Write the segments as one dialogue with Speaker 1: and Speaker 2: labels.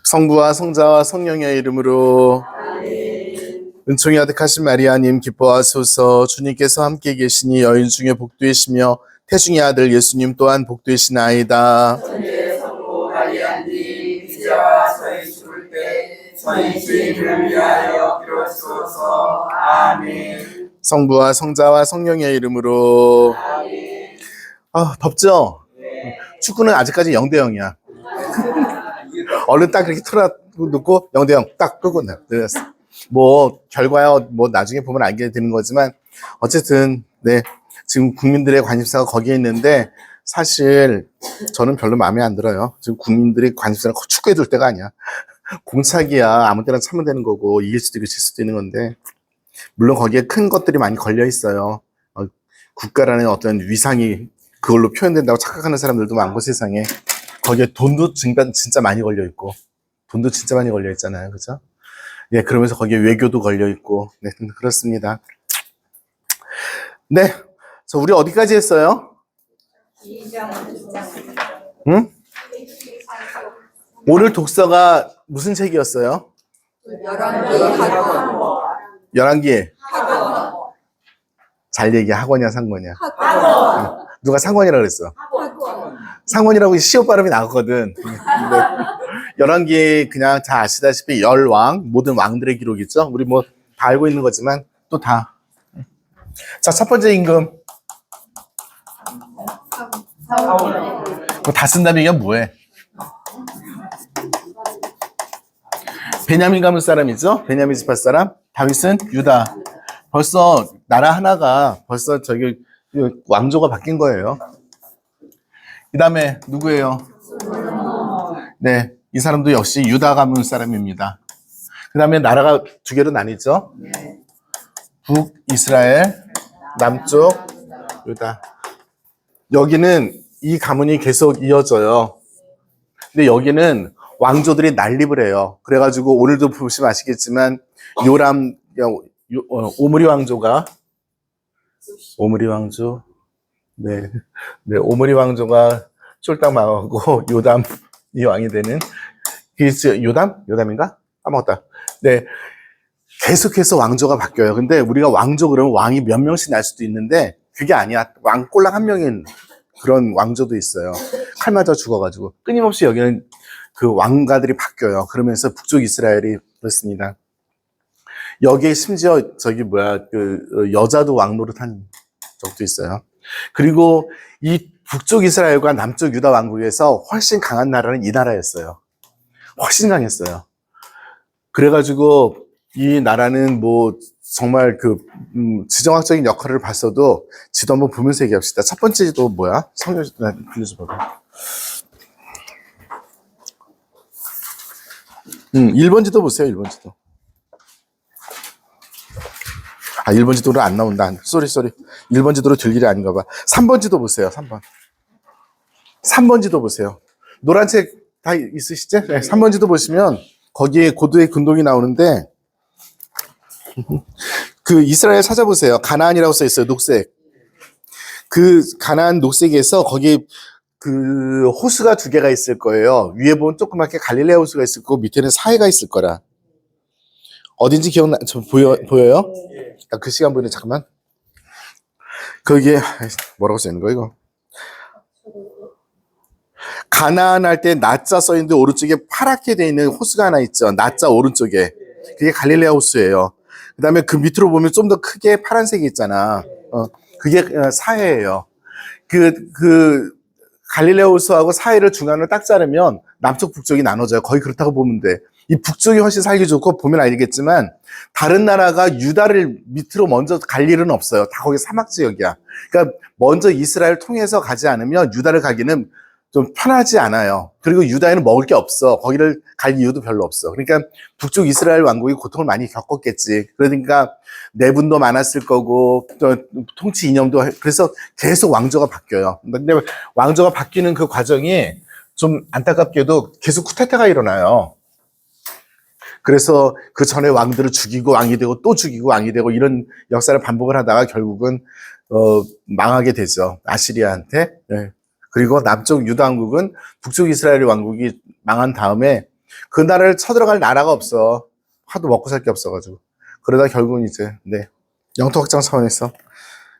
Speaker 1: 성부와 성자와 성령의 이름으로. 은총이 아득하신 마리아님 기뻐하소서. 주님께서 함께 계시니 여인 중에 복되시며 태중의 아들 예수님 또한 복되시나이다.
Speaker 2: 천주의 성부 마리아님 이제와 저희 죽을 때 저희 죄인을 위하여 빌어주소서. 아멘.
Speaker 1: 성부와 성자와 성령의 이름으로.
Speaker 2: 아멘.
Speaker 1: 덥죠?
Speaker 2: 네.
Speaker 1: 축구는 아직까지 0대0이야. 얼른 딱 이렇게 틀어놓고 0대0 딱 끄고 내렸어. 뭐 결과야 뭐 나중에 보면 알게 되는 거지만 어쨌든 네, 지금 국민들의 관심사가 거기에 있는데 사실 저는 별로 마음에 안 들어요. 지금 국민들의 관심사를 축구에 둘 때가 아니야. 공차기야. 아무 때나 차면 되는 거고 이길 수도 있고 질 수도 있는 건데 물론 거기에 큰 것들이 많이 걸려 있어요. 국가라는 어떤 위상이 그걸로 표현된다고 착각하는 사람들도 많고 세상에. 거기에 돈도 진짜 많이 걸려 있고 돈도 진짜 많이 걸려 있잖아요. 그죠? 예, 그러면서 거기에 외교도 걸려 있고 네, 그렇습니다. 네, 저 우리 어디까지 했어요? 응? 오늘 독서가 무슨 책이었어요? 열왕기. 잘 얘기해. 학원이야, 상권이야? 응. 누가 상권이라고 그랬어? 상권이라고 시옷 발음이 나거든. 열왕기 그냥 다 아시다시피 열왕, 모든 왕들의 기록이죠. 우리 뭐 다 알고 있는 거지만 또 다. 자, 첫 번째 임금. 다 쓴다면 이게 뭐해? 베냐민 가문 사람이죠? 베냐민 지파 사람. 다윗은 유다. 벌써 나라 하나가 벌써 저기 왕조가 바뀐 거예요. 그 다음에 누구예요? 네, 이 사람도 역시 유다 가문 사람입니다. 그 다음에 나라가 두 개로 나뉘죠. 북이스라엘, 남쪽 유다. 여기는 이 가문이 계속 이어져요. 근데 여기는 왕조들이 난립을 해요. 그래가지고 오늘도 보시면 아시겠지만 요람, 오므리 왕조가 오므리 왕조 네, 오므리 왕조가 쫄딱 망하고 요담이 왕이 되는 요담인가? 까먹었다. 네, 계속해서 왕조가 바뀌어요. 근데 우리가 왕조 그러면 왕이 몇 명씩 날 수도 있는데 그게 아니야. 왕꼴랑 한 명인 그런 왕조도 있어요. 칼 맞아 죽어가지고 끊임없이 여기는 그 왕가들이 바뀌어요. 그러면서 북쪽 이스라엘이 그렇습니다. 여기에 심지어 그 여자도 왕 노릇한 적도 있어요. 그리고 이 북쪽 이스라엘과 남쪽 유다 왕국에서 훨씬 강한 나라는 이 나라였어요. 훨씬 강했어요. 그래가지고 이 나라는 뭐 정말 그 지정학적인 역할을 봤어도 지도 한번 보면서 얘기합시다. 첫 번째 지도 뭐야? 성경 빌려줘봐. 1번 지도 보세요. 1번 지도. 1번 지도로 안 나온다. 쏘리. 1번 지도로 될 일이 아닌가 봐. 3번 지도 보세요. 3번 지도 보세요. 노란 책 다 있으시죠? 네, 3번 지도 보시면 거기에 고도의 근동이 나오는데 그 이스라엘 찾아보세요. 가나안이라고 써 있어요. 녹색. 그 가나안 녹색에서 거기에 그 호수가 두 개가 있을 거예요. 위에 보면 조그맣게 갈릴레아 호수가 있을 거고 밑에는 사해가 있을 거라. 어딘지 보여요? 그 시간 보이네. 잠깐만. 거기에 뭐라고 써 있는 거야 이거? 가나안 할 때 나자 써 있는데 오른쪽에 파랗게 돼 있는 호수가 하나 있죠. 나자 오른쪽에. 그게 갈릴레아 호수예요. 그 다음에 그 밑으로 보면 좀 더 크게 파란색이 있잖아. 그게 사해예요. 그 갈릴레아 호수하고 사해를 중간으로 딱 자르면 남쪽 북쪽이 나눠져요. 거의 그렇다고 보면 돼. 이 북쪽이 훨씬 살기 좋고 보면 알겠지만 다른 나라가 유다를 밑으로 먼저 갈 일은 없어요. 다 거기 사막 지역이야. 그러니까 먼저 이스라엘 통해서 가지 않으면 유다를 가기는 좀 편하지 않아요. 그리고 유다에는 먹을 게 없어. 거기를 갈 이유도 별로 없어. 그러니까 북쪽 이스라엘 왕국이 고통을 많이 겪었겠지. 그러니까 내분도 많았을 거고 또 통치 이념도 그래서 계속 왕조가 바뀌어요. 근데 왕조가 바뀌는 그 과정이 좀 안타깝게도 계속 쿠데타가 일어나요. 그래서 그 전에 왕들을 죽이고 왕이 되고 또 죽이고 왕이 되고 이런 역사를 반복을 하다가 결국은 망하게 되죠. 아시리아한테. 네. 그리고 남쪽 유다 왕국은 북쪽 이스라엘 왕국이 망한 다음에 그 나라를 쳐들어갈 나라가 없어. 하도 먹고 살 게 없어가지고. 그러다 결국은 이제, 네. 영토 확장 차원에서,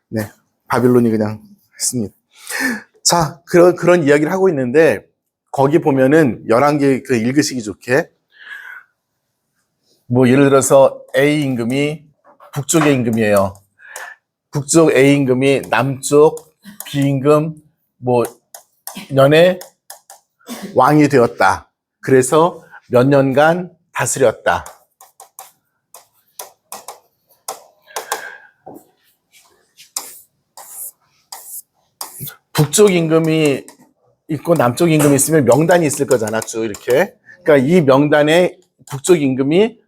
Speaker 1: 네. 바빌론이 그냥 했습니다. 자, 그런 이야기를 하고 있는데, 거기 보면은 11개 그 읽으시기 좋게, 뭐, 예를 들어서 A 임금이 북쪽의 임금이에요. 북쪽 A 임금이 남쪽 B 임금, 뭐, 년에 왕이 되었다. 그래서 몇 년간 다스렸다. 북쪽 임금이 있고 남쪽 임금이 있으면 명단이 있을 거잖아, 쭉 이렇게. 그러니까 이 명단에 북쪽 임금이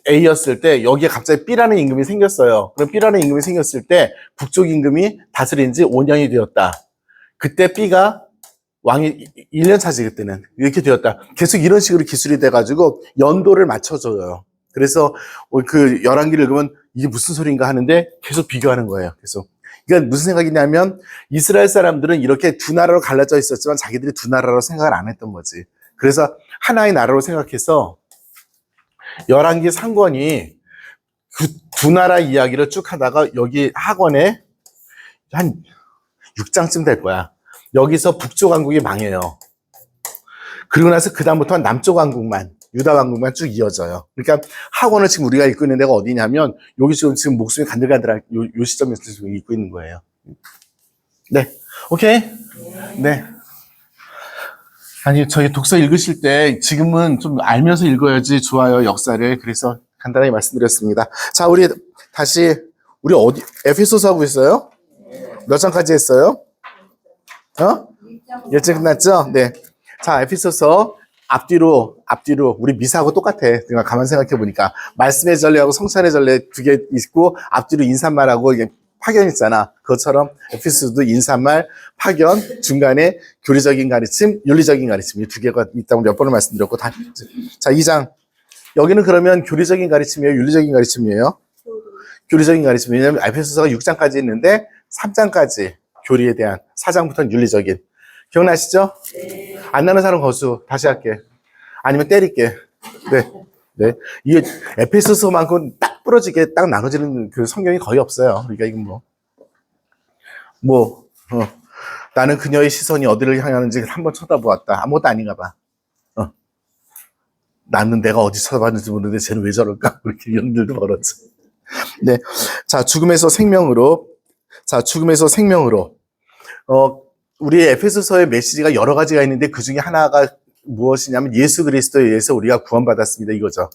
Speaker 1: A였을 때 여기에 갑자기 B라는 임금이 생겼어요. 그럼 B라는 임금이 생겼을 때 북쪽 임금이 다스린 지 5년이 되었다. 그때 B가 왕이 1년 차지 그때는. 이렇게 되었다. 계속 이런 식으로 기술이 돼가지고 연도를 맞춰줘요. 그래서 그 11개를 읽으면 이게 무슨 소리인가 하는데 계속 비교하는 거예요. 계속. 그러니까 무슨 생각이냐면 이스라엘 사람들은 이렇게 두 나라로 갈라져 있었지만 자기들이 두 나라로 생각을 안 했던 거지. 그래서 하나의 나라로 생각해서 11개 상권이 그 두 나라 이야기를 쭉 하다가 여기 학원에 한 6장쯤 될 거야. 여기서 북쪽 왕국이 망해요. 그리고 나서 그다음부터 남쪽 왕국만, 유다 왕국만 쭉 이어져요. 그러니까 학원을 지금 우리가 읽고 있는 데가 어디냐면 여기 지금 목숨이 간들간들한 요 시점에서 지금 읽고 있는 거예요. 네. 오케이? 네. 아니, 저희 독서 읽으실 때 지금은 좀 알면서 읽어야지 좋아요, 역사를. 그래서 간단하게 말씀드렸습니다. 자, 우리 다시, 우리 어디, 에베소서 하고 있어요? 몇 장까지 했어요? 1장 끝났죠? 네. 자, 에베소서 앞뒤로 우리 미사하고 똑같아. 그러니까 가만 생각해 보니까 말씀의 전례하고 성찬의 전례 두 개 있고 앞뒤로 인사말하고 이게 파견 있잖아. 그것처럼 에베소서도 인사말, 파견, 중간에 교리적인 가르침, 윤리적인 가르침 이 두 개가 있다고 몇 번을 말씀드렸고 자, 2장. 여기는 그러면 교리적인 가르침이에요? 윤리적인 가르침이에요? 교리적인 가르침. 왜냐하면 에베소서가 6장까지 있는데 3장까지 교리에 대한 4장부터는 윤리적인. 기억나시죠? 네. 안 나는 사람 거수. 다시 할게. 아니면 때릴게. 네. 네. 이게 에페소서만큼 딱 부러지게 딱 나눠지는 그 성경이 거의 없어요. 그러니까 이건 나는 그녀의 시선이 어디를 향하는지 한번 쳐다보았다. 아무것도 아닌가 봐. 나는 내가 어디 쳐다봤는지 모르는데 쟤는 왜 저럴까? 그렇게 이런 일도 벌었죠. 네. 자, 죽음에서 생명으로. 우리 에페소서의 메시지가 여러 가지가 있는데 그 중에 하나가 무엇이냐면 예수 그리스도에 의해서 우리가 구원받았습니다. 이거죠.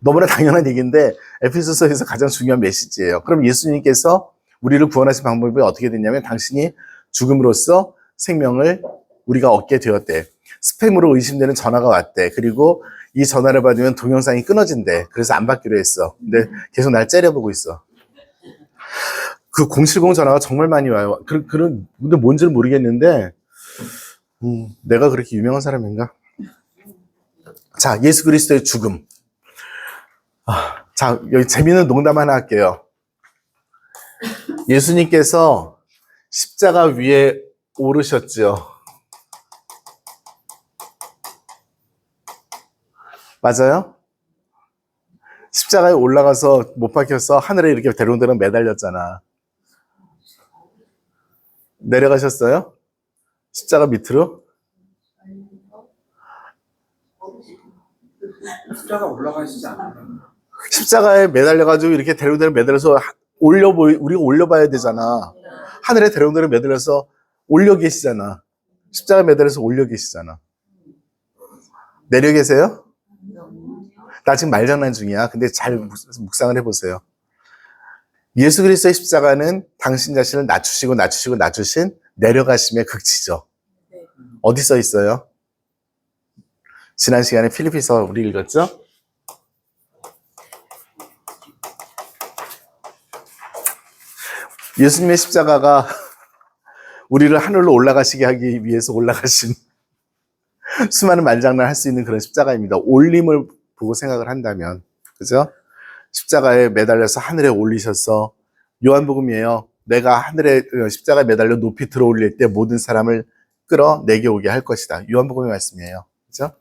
Speaker 1: 너무나 당연한 얘기인데 에페소서에서 가장 중요한 메시지예요. 그럼 예수님께서 우리를 구원하신 방법이 어떻게 됐냐면 당신이 죽음으로써 생명을 우리가 얻게 되었대. 스팸으로 의심되는 전화가 왔대. 그리고 이 전화를 받으면 동영상이 끊어진대. 그래서 안 받기로 했어. 근데 계속 날 째려보고 있어. 그 070 전화가 정말 많이 와요. 근데 뭔지는 모르겠는데, 내가 그렇게 유명한 사람인가? 자, 예수 그리스도의 죽음. 자, 여기 재미있는 농담 하나 할게요. 예수님께서 십자가 위에 오르셨죠. 맞아요? 십자가에 올라가서 못 박혀서 하늘에 이렇게 대롱대롱 매달렸잖아. 내려가셨어요? 십자가 밑으로?
Speaker 2: 십자가 올라가시지 않아요?
Speaker 1: 십자가에 매달려가지고 이렇게 대롱대롱 매달려서 우리가 올려봐야 되잖아. 하늘에 대롱대롱 매달려서 올려 계시잖아. 십자가 매달려서 올려 계시잖아. 내려 계세요? 나 지금 말장난 중이야. 근데 잘 묵상을 해보세요. 예수 그리스도의 십자가는 당신 자신을 낮추신 내려가심의 극치죠. 어디 써 있어요? 지난 시간에 필리피서 우리 읽었죠? 예수님의 십자가가 우리를 하늘로 올라가시게 하기 위해서 올라가신 수많은 말장난을 할 수 있는 그런 십자가입니다. 올림을 보고 생각을 한다면, 그죠? 십자가에 매달려서 하늘에 올리셔서 요한복음이에요. 내가 하늘에 십자가에 매달려 높이 들어올릴 때 모든 사람을 끌어 내게 오게 할 것이다. 요한복음의 말씀이에요. 그죠?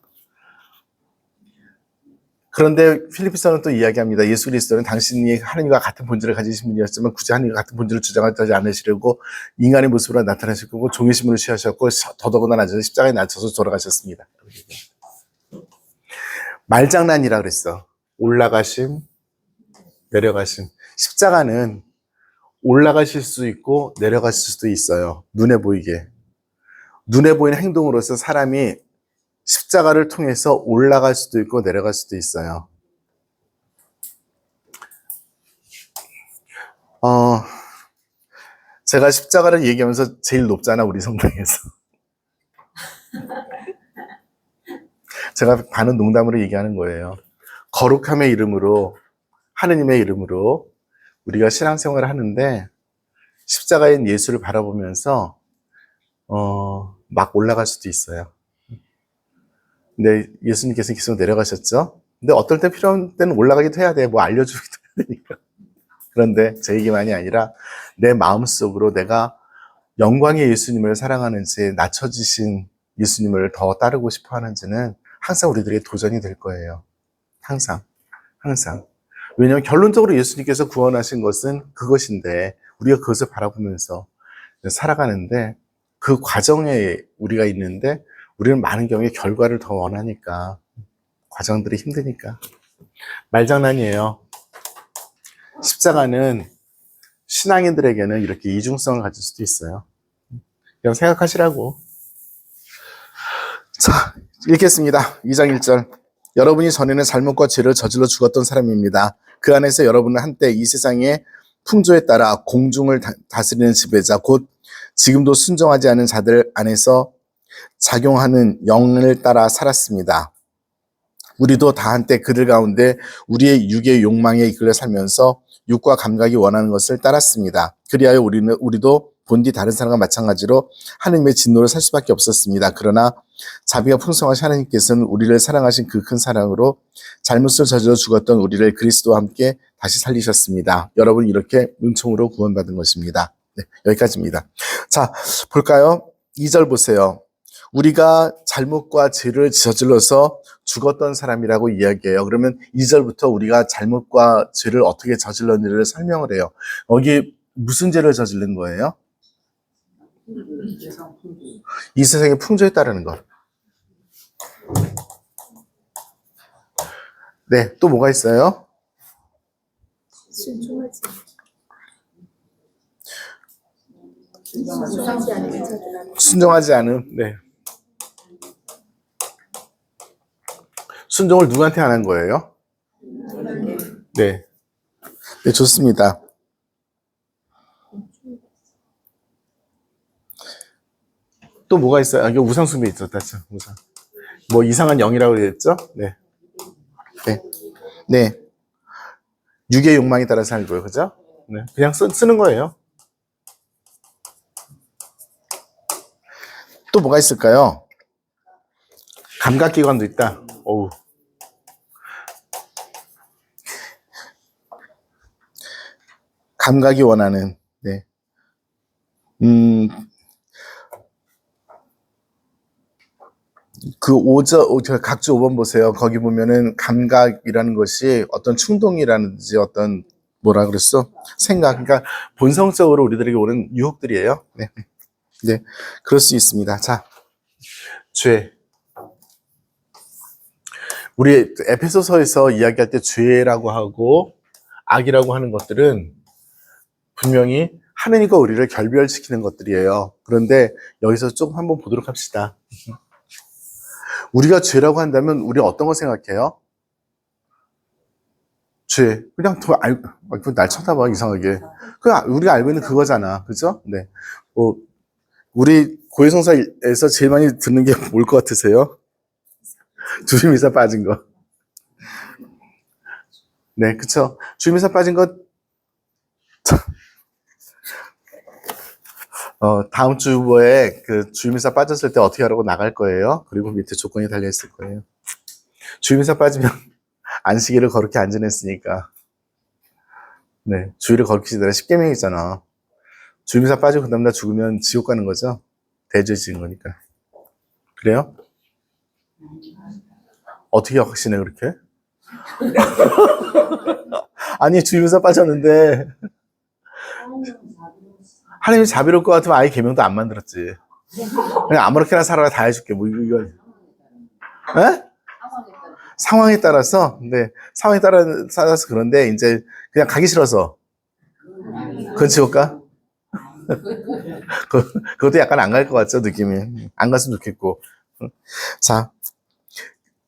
Speaker 1: 그런데 필리피서는 또 이야기합니다. 예수 그리스도는 당신이 하나님과 같은 본질을 가지신 분이었지만 굳이 하나님과 같은 본질을 주장하지 않으시려고 인간의 모습으로 나타나셨고 종의 신분을 취하셨고 더더구나 낮아서 십자가에 낮춰서 돌아가셨습니다. 말장난이라 그랬어. 올라가심, 내려가심. 십자가는 올라가실 수 있고 내려가실 수도 있어요. 눈에 보이게. 눈에 보이는 행동으로서 사람이 십자가를 통해서 올라갈 수도 있고 내려갈 수도 있어요. 제가 십자가를 얘기하면서 제일 높잖아, 우리 성당에서. 제가 반은 농담으로 얘기하는 거예요. 거룩함의 이름으로, 하느님의 이름으로 우리가 신앙생활을 하는데 십자가인 예수를 바라보면서 막 올라갈 수도 있어요. 근데 예수님께서 계속 내려가셨죠? 근데 어떨 때 필요한 때는 올라가기도 해야 돼. 뭐 알려주기도 해야 되니까. 그런데 제 얘기만이 아니라 내 마음속으로 내가 영광의 예수님을 사랑하는지 낮춰지신 예수님을 더 따르고 싶어 하는지는 항상 우리들의 도전이 될 거예요. 항상. 왜냐하면 결론적으로 예수님께서 구원하신 것은 그것인데 우리가 그것을 바라보면서 살아가는데 그 과정에 우리가 있는데 우리는 많은 경우에 결과를 더 원하니까 과정들이 힘드니까 말장난이에요. 십자가는 신앙인들에게는 이렇게 이중성을 가질 수도 있어요. 그냥 생각하시라고. 자, 읽겠습니다. 2장 1절. 여러분이 전에는 잘못과 죄를 저질러 죽었던 사람입니다. 그 안에서 여러분은 한때 이 세상의 풍조에 따라 공중을 다스리는 지배자, 곧 지금도 순종하지 않은 자들 안에서 작용하는 영을 따라 살았습니다. 우리도 다 한때 그들 가운데 우리의 육의 욕망에 이끌려 살면서 육과 감각이 원하는 것을 따랐습니다. 그리하여 우리도 본디 다른 사람과 마찬가지로 하나님의 진노를 살 수밖에 없었습니다. 그러나 자비가 풍성하신 하나님께서는 우리를 사랑하신 그 큰 사랑으로 잘못을 저질러 죽었던 우리를 그리스도와 함께 다시 살리셨습니다. 여러분 이렇게 은총으로 구원받은 것입니다. 네, 여기까지입니다. 자, 볼까요? 2절 보세요. 우리가 잘못과 죄를 저질러서 죽었던 사람이라고 이야기해요. 그러면 2절부터 우리가 잘못과 죄를 어떻게 저질렀는지를 설명을 해요. 여기 무슨 죄를 저지른 거예요? 이 세상의 풍조에 따르는 것. 네, 또 뭐가 있어요? 순종하지 않음. 네. 순종을 누구한테 안 한 거예요? 네. 네, 좋습니다. 또 뭐가 있어요? 여기 우상숭배 있었다. 우상. 뭐 이상한 영이라고 그랬죠? 네. 네. 네. 육의 욕망에 따라 살고요. 그죠? 네. 그냥 쓰는 거예요. 또 뭐가 있을까요? 감각기관도 있다. 어우. 감각이 원하는, 네. 각주 5번 보세요. 거기 보면은 감각이라는 것이 어떤 충동이라든지 어떤 뭐라 그랬어? 생각. 그러니까 본성적으로 우리들에게 오는 유혹들이에요. 네. 네. 그럴 수 있습니다. 자, 죄. 우리 에베소서에서 이야기할 때 죄라고 하고 악이라고 하는 것들은 분명히 하느님과 우리를 결별시키는 것들이에요. 그런데 여기서 조금 한번 보도록 합시다. 우리가 죄라고 한다면 우리 어떤 거 생각해요? 죄. 그냥 날 쳐다봐, 이상하게. 우리가 알고 있는 그거잖아. 그죠? 네. 우리 고해성사에서 제일 많이 듣는 게 뭘 것 같으세요? 주임이사 빠진 거. 네, 그쵸. 주임이사 빠진 거, 다음 주에 그 주임이사 빠졌을 때 어떻게 하라고 나갈 거예요. 그리고 밑에 조건이 달려있을 거예요. 주임이사 빠지면 안식일을 거룩히 안 지냈으니까. 네, 주일을 거룩히 지내라 10계명이잖아. 주임이사 빠지고 그 다음날 죽으면 지옥 가는 거죠. 대죄 지은 거니까. 그래요? 어떻게 확신해 그렇게? 아니, 주임사 빠졌는데, 하나님이 자비로울 것 같으면 아예 계명도 안 만들었지. 그냥 아무렇게나 살아라 다 해줄게. 뭐, 이거. 에? 상황에 따라서, 네, 상황에 따라서 그런데, 이제, 그냥 가기 싫어서. 그건 지울까? 그것도 약간 안 갈 것 같죠, 느낌이. 안 갔으면 좋겠고. 자,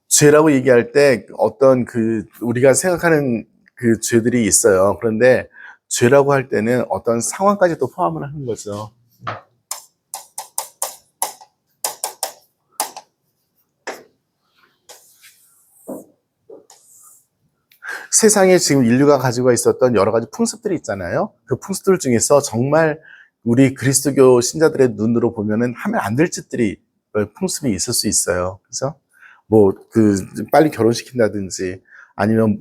Speaker 1: 죄라고 얘기할 때 어떤 우리가 생각하는 그 죄들이 있어요. 그런데 죄라고 할 때는 어떤 상황까지 또 포함을 하는 거죠. 세상에 지금 인류가 가지고 있었던 여러 가지 풍습들이 있잖아요. 그 풍습들 중에서 정말 우리 그리스도교 신자들의 눈으로 보면은 하면 안 될 짓들이, 풍습이 있을 수 있어요. 그래서 빨리 결혼시킨다든지, 아니면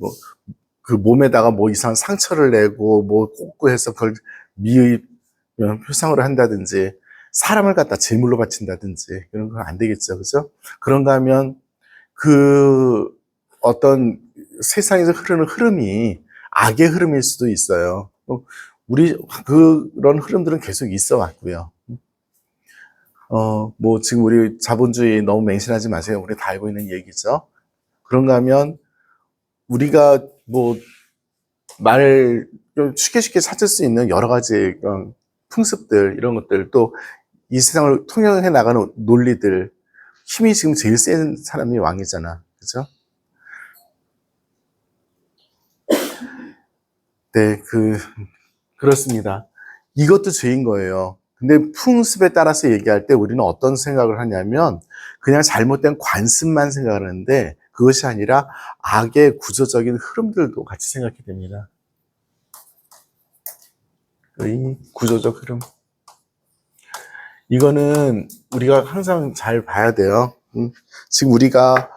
Speaker 1: 그 몸에다가 이상한 상처를 내고, 꽂고 해서 그걸 미의 표상으로 한다든지, 사람을 갖다 제물로 바친다든지, 이런 건 안 되겠죠. 그죠? 그런가 하면, 어떤 세상에서 흐르는 흐름이 악의 흐름일 수도 있어요. 그런 흐름들은 계속 있어 왔고요. 지금 우리 자본주의 너무 맹신하지 마세요. 우리 다 알고 있는 얘기죠. 그런가 하면, 우리가 좀 쉽게 찾을 수 있는 여러 가지 풍습들, 이런 것들, 또 이 세상을 통용해 나가는 논리들, 힘이 지금 제일 센 사람이 왕이잖아. 그죠? 네, 그렇습니다. 이것도 죄인 거예요. 근데 풍습에 따라서 얘기할 때 우리는 어떤 생각을 하냐면, 그냥 잘못된 관습만 생각을 하는데, 그것이 아니라 악의 구조적인 흐름들도 같이 생각이 됩니다. 이 구조적 흐름. 이거는 우리가 항상 잘 봐야 돼요. 지금 우리가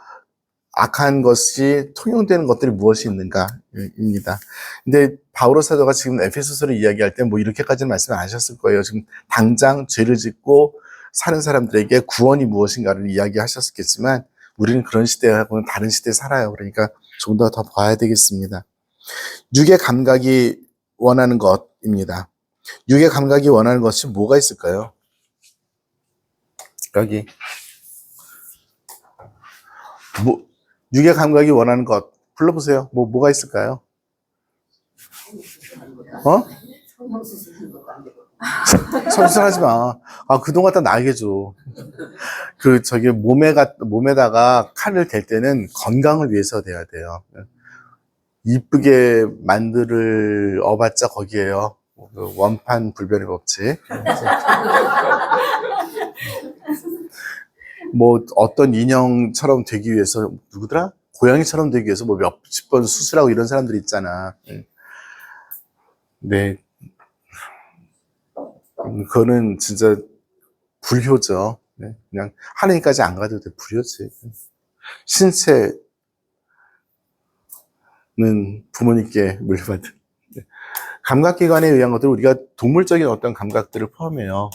Speaker 1: 악한 것이 통용되는 것들이 무엇이 있는가입니다. 근데 바오로 사도가 지금 에베소서를 이야기할 때 이렇게까지는 말씀 안 하셨을 거예요. 지금 당장 죄를 짓고 사는 사람들에게 구원이 무엇인가를 이야기하셨겠지만, 우리는 그런 시대하고는 다른 시대에 살아요. 그러니까 조금 더 봐야 되겠습니다. 육의 감각이 원하는 것입니다. 육의 감각이 원하는 것이 뭐가 있을까요? 여기. 육의 감각이 원하는 것. 불러보세요. 뭐가 있을까요? 성수하지 마. 그동 갖다 나에게 줘. 몸에다가 칼을 댈 때는 건강을 위해서 대야 돼요. 이쁘게 만들을 어봤자 거기에요. 원판 불변의 법칙. 어떤 인형처럼 되기 위해서, 누구더라? 고양이처럼 되기 위해서 몇십 번 수술하고 이런 사람들이 있잖아. 네. 그거는 진짜 불효죠. 네. 그냥 하나님까지 안 가도 돼. 불효지. 신체는 부모님께 물려받은. 네. 감각기관에 의한 것들, 우리가 동물적인 어떤 감각들을 포함해요.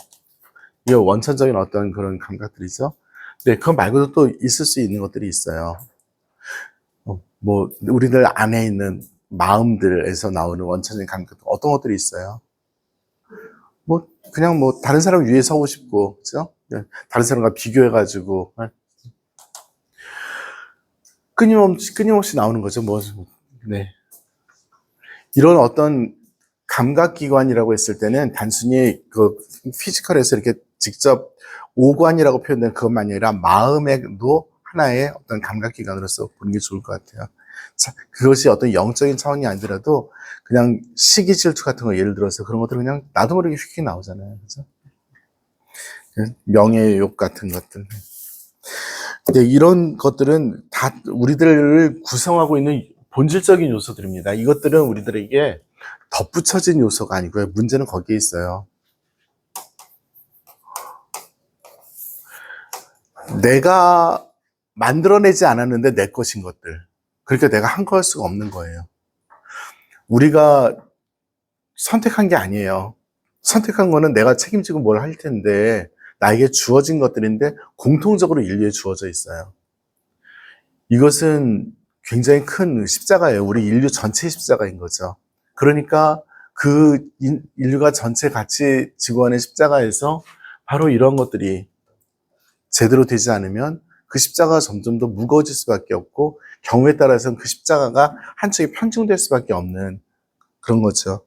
Speaker 1: 이 원천적인 어떤 그런 감각들이죠. 네, 그거 말고도 또 있을 수 있는 것들이 있어요. 우리들 안에 있는 마음들에서 나오는 원천적인 감각, 어떤 것들이 있어요? 그냥 다른 사람 위에 서고 싶고, 그죠? 다른 사람과 비교해가지고, 끊임없이 나오는 거죠. 네. 이런 어떤 감각기관이라고 했을 때는 단순히 피지컬에서 이렇게 직접 오관이라고 표현된 그것만이 아니라 마음에도 하나의 어떤 감각기관으로서 보는 게 좋을 것 같아요. 그것이 어떤 영적인 차원이 아니더라도 그냥 시기 질투 같은 거 예를 들어서 그런 것들 그냥 나도 모르게 휙휙 나오잖아요. 그죠? 명예욕 같은 것들. 근데 이런 것들은 다 우리들을 구성하고 있는 본질적인 요소들입니다. 이것들은 우리들에게 덧붙여진 요소가 아니고요. 문제는 거기에 있어요. 내가 만들어내지 않았는데 내 것인 것들. 그러니까 내가 한 거 할 수가 없는 거예요. 우리가 선택한 게 아니에요. 선택한 거는 내가 책임지고 뭘 할 텐데, 나에게 주어진 것들인데 공통적으로 인류에 주어져 있어요. 이것은 굉장히 큰 십자가예요. 우리 인류 전체의 십자가인 거죠. 그러니까 그 인류가 전체 같이 지고 가는 십자가에서 바로 이런 것들이 제대로 되지 않으면 그 십자가가 점점 더 무거워질 수밖에 없고 경우에 따라서는 그 십자가가 한쪽에 편중될 수밖에 없는 그런 거죠.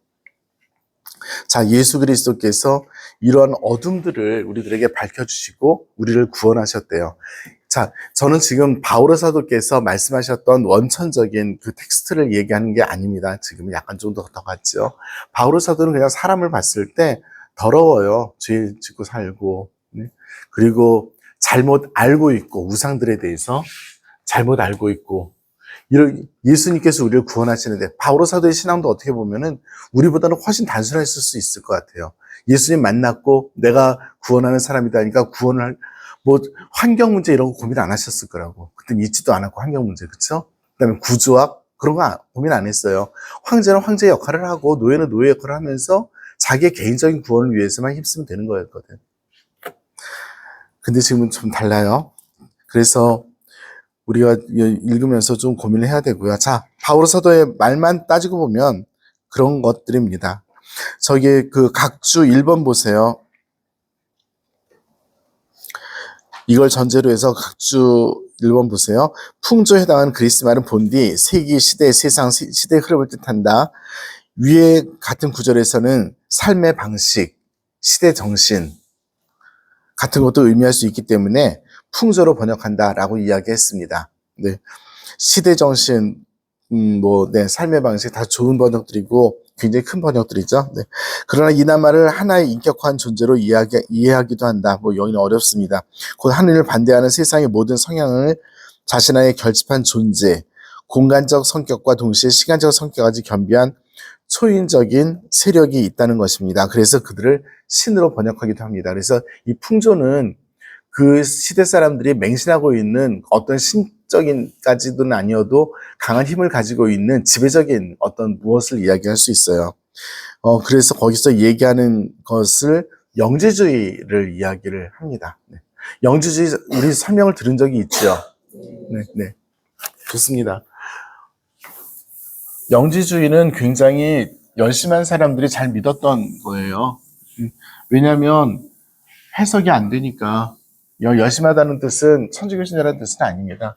Speaker 1: 자, 예수 그리스도께서 이러한 어둠들을 우리들에게 밝혀주시고 우리를 구원하셨대요. 자, 저는 지금 바오로 사도께서 말씀하셨던 원천적인 그 텍스트를 얘기하는 게 아닙니다. 지금 약간 좀 더 같죠. 바오로 사도는 그냥 사람을 봤을 때 더러워요. 죄 짓고 살고. 네? 그리고 잘못 알고 있고, 우상들에 대해서 잘못 알고 있고, 예수님께서 우리를 구원하시는데, 바오로 사도의 신앙도 어떻게 보면은 우리보다는 훨씬 단순했을 수 있을 것 같아요. 예수님 만났고 내가 구원하는 사람이다 하니까 뭐 환경 문제 이런 거 고민 안 하셨을 거라고. 그때 있지도 않았고 환경 문제, 그렇죠? 그다음에 구조학 그런 거 고민 안 했어요. 황제는 황제 역할을 하고 노예는 노예 역할을 하면서 자기의 개인적인 구원을 위해서만 힘쓰면 되는 거였거든. 근데 지금은 좀 달라요. 그래서 우리가 읽으면서 좀 고민을 해야 되고요. 자, 바오로 사도의 말만 따지고 보면 그런 것들입니다. 저기 그 각주 1번 보세요. 이걸 전제로 해서 각주 1번 보세요. 풍조에 해당하는 그리스 말은 본디 세기, 시대, 세상, 시대의 흐름을 뜻한다. 위에 같은 구절에서는 삶의 방식, 시대 정신 같은 것도 의미할 수 있기 때문에 풍조로 번역한다라고 이야기했습니다. 네. 시대 정신, 삶의 방식 다 좋은 번역들이고 굉장히 큰 번역들이죠. 네. 그러나 이나마를 하나의 인격화한 존재로 이해하기도 한다. 여기는 어렵습니다. 곧 하늘을 반대하는 세상의 모든 성향을 자신 안에 결집한 존재, 공간적 성격과 동시에 시간적 성격까지 겸비한 초인적인 세력이 있다는 것입니다. 그래서 그들을 신으로 번역하기도 합니다. 그래서 이 풍조는 그 시대 사람들이 맹신하고 있는 어떤 신적인까지는 아니어도 강한 힘을 가지고 있는 지배적인 어떤 무엇을 이야기할 수 있어요. 그래서 거기서 얘기하는 것을 영지주의를 이야기를 합니다. 네. 영지주의 우리 설명을 들은 적이 있죠. 네, 네. 좋습니다. 영지주의는 굉장히 열심한 사람들이 잘 믿었던 거예요. 왜냐하면 해석이 안 되니까. 열심하다는 뜻은 천주교 신자라는 뜻은 아닙니다.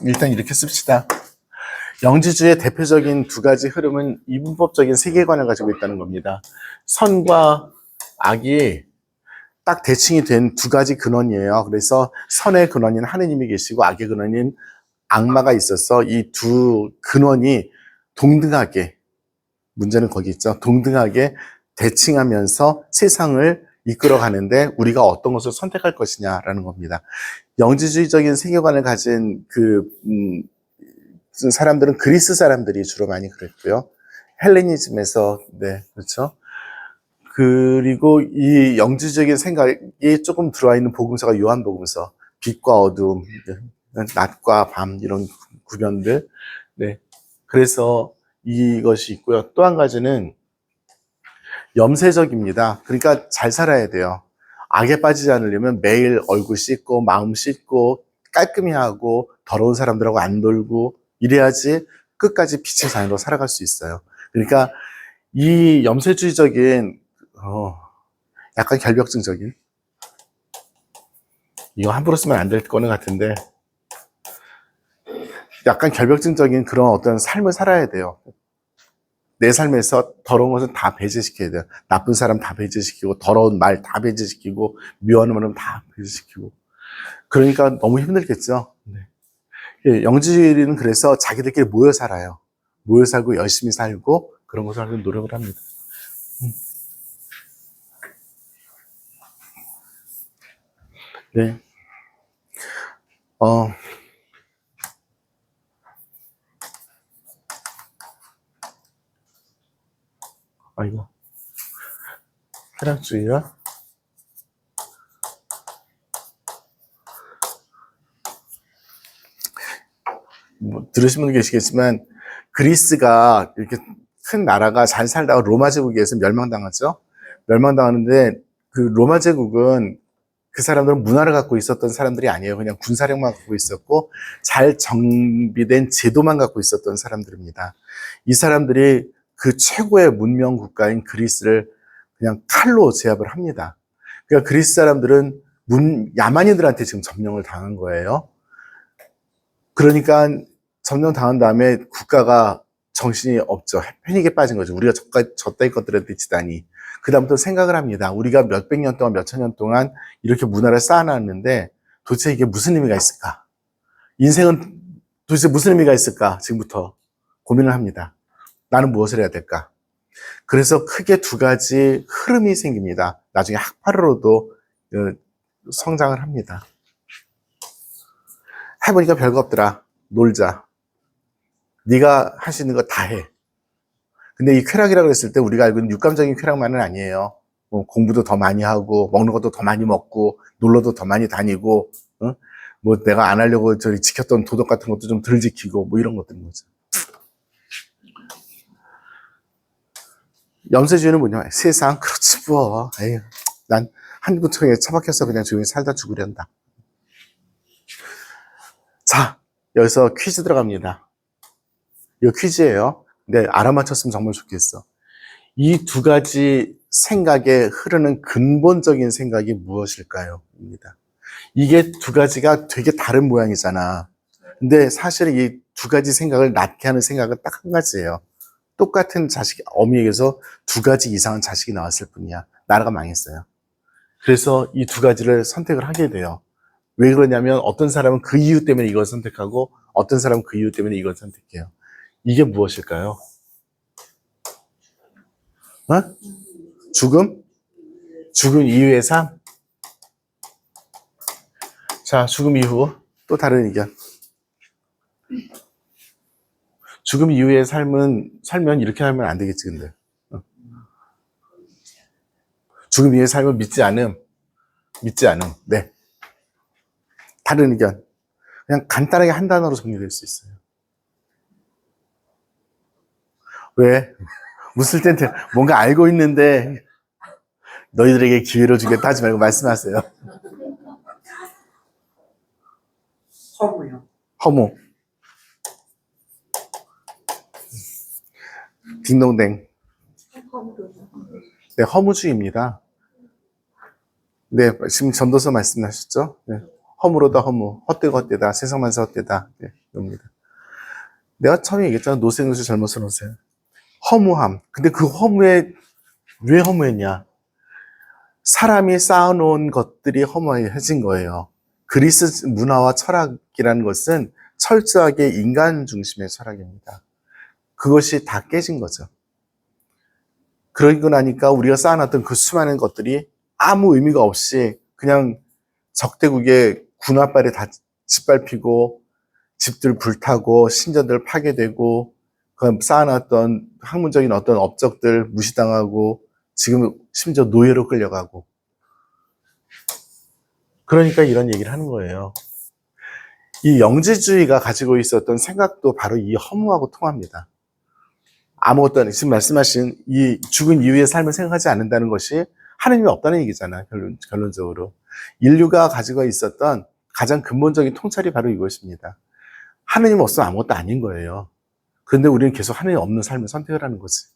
Speaker 1: 일단 이렇게 씁시다. 영지주의 대표적인 두 가지 흐름은 이분법적인 세계관을 가지고 있다는 겁니다. 선과 악이 딱 대칭이 된 두 가지 근원이에요. 그래서 선의 근원인 하느님이 계시고 악의 근원인 악마가 있어서 이 두 근원이 동등하게, 문제는 거기 있죠. 동등하게 대칭하면서 세상을 이끌어 가는데 우리가 어떤 것을 선택할 것이냐라는 겁니다. 영지주의적인 세계관을 가진 사람들은 그리스 사람들이 주로 많이 그랬고요. 헬레니즘에서, 네, 그렇죠. 그리고 이 영지적인 생각이 조금 들어와 있는 복음서가 요한복음서, 빛과 어둠, 낮과 밤 이런 구별들. 네. 그래서 이것이 있고요. 또 한 가지는 염세적입니다. 그러니까 잘 살아야 돼요. 악에 빠지지 않으려면 매일 얼굴 씻고 마음 씻고 깔끔히 하고 더러운 사람들하고 안 놀고 이래야지 끝까지 빛의 자녀로 살아갈 수 있어요. 그러니까 이 염세주의적인 약간 결벽증적인, 이거 함부로 쓰면 안 될 거는 같은데, 약간 결벽증적인 그런 어떤 삶을 살아야 돼요. 내 삶에서 더러운 것은 다 배제시켜야 돼요. 나쁜 사람 다 배제시키고, 더러운 말 다 배제시키고, 미워하는 말은 다 배제시키고. 그러니까 너무 힘들겠죠. 네. 영지주의는 그래서 자기들끼리 모여 살아요. 모여 살고 열심히 살고 그런 것을 하려고 노력을 합니다. 네. 아이고. 쾌락주의야? 뭐 들으신 분 계시겠지만 그리스가 이렇게 큰 나라가 잘 살다가 로마 제국에 의해서 멸망당하죠. 멸망당하는데 그 로마 제국은 그 사람들은 문화를 갖고 있었던 사람들이 아니에요. 그냥 군사력만 갖고 있었고 잘 정비된 제도만 갖고 있었던 사람들입니다. 이 사람들이 그 최고의 문명 국가인 그리스를 그냥 칼로 제압을 합니다. 그러니까 그리스 사람들은 야만인들한테 지금 점령을 당한 거예요. 그러니까 점령 당한 다음에 국가가 정신이 없죠. 패닉에 빠진 거죠. 우리가 저따위 것들한테 지다니. 그 다음부터 생각을 합니다. 우리가 몇백 년 동안, 몇천 년 동안 이렇게 문화를 쌓아놨는데 도대체 이게 무슨 의미가 있을까? 인생은 도대체 무슨 의미가 있을까? 지금부터 고민을 합니다. 나는 무엇을 해야 될까? 그래서 크게 두 가지 흐름이 생깁니다. 나중에 학파로도 성장을 합니다. 해보니까 별거 없더라. 놀자. 네가 할 수 있는 거 다 해. 근데 이 쾌락이라고 했을 때 우리가 알고 있는 육감적인 쾌락만은 아니에요. 뭐 공부도 더 많이 하고 먹는 것도 더 많이 먹고 놀러도 더 많이 다니고 뭐 내가 안 하려고 저기 지켰던 도덕 같은 것도 좀 덜 지키고 뭐 이런 것들인 거죠. 염세주의는 뭐냐? 세상 그렇지 뭐. 에휴, 난 한구청에 처박혀서 그냥 조용히 살다 죽으련다. 자, 여기서 퀴즈 들어갑니다. 이거 퀴즈예요. 근데 알아맞혔으면 정말 좋겠어. 이 두 가지 생각에 흐르는 근본적인 생각이 무엇일까요? 입니다. 이게 두 가지가 되게 다른 모양이잖아. 근데 사실은 이 두 가지 생각을 낳게 하는 생각은 딱 한 가지예요. 똑같은 자식, 어미에게서 두 가지 이상한 자식이 나왔을 뿐이야. 나라가 망했어요. 그래서 이 두 가지를 선택을 하게 돼요. 왜 그러냐면 어떤 사람은 그 이유 때문에 이걸 선택하고 어떤 사람은 그 이유 때문에 이걸 선택해요. 이게 무엇일까요? 어? 죽음? 죽음 이후의 삶? 자, 죽음 이후 또 다른 의견. 죽음 이후의 살면 이렇게 하면 안 되겠지, 근데. 죽음 이후의 삶을 믿지 않음. 네. 다른 의견. 그냥 간단하게 한 단어로 정리될 수 있어요. 왜? 묻을 땐 뭔가 알고 있는데 너희들에게 기회를 주겠다 하지 말고 말씀하세요.
Speaker 2: 허무요.
Speaker 1: 허무. 딩동댕. 네, 허무주의입니다. 네, 지금 전도서 말씀하셨죠? 네. 허무로다 허무. 헛되고 헛되다. 세상만사 헛되다. 네, 이겁니다. 내가 처음에 얘기했잖아. 노세노세 젊어서 노세. 허무함. 근데 그 허무에 왜 허무했냐? 사람이 쌓아놓은 것들이 허무해진 거예요. 그리스 문화와 철학이라는 것은 철저하게 인간 중심의 철학입니다. 그것이 다 깨진 거죠. 그러고 나니까 우리가 쌓아놨던 그 수많은 것들이 아무 의미가 없이 그냥 적대국의 군화발에 다 짓밟히고 집들 불타고 신전들 파괴되고 그 쌓아놨던 학문적인 어떤 업적들 무시당하고 지금 심지어 노예로 끌려가고 그러니까 이런 얘기를 하는 거예요. 이 영지주의가 가지고 있었던 생각도 바로 이 허무하고 통합니다. 아무것도 지금 말씀하신 이 죽은 이후의 삶을 생각하지 않는다는 것이 하느님이 없다는 얘기잖아요. 결론적으로. 인류가 가지고 있었던 가장 근본적인 통찰이 바로 이것입니다. 하느님 없으면 아무것도 아닌 거예요. 그런데 우리는 계속 하느님 없는 삶을 선택을 하는 거지.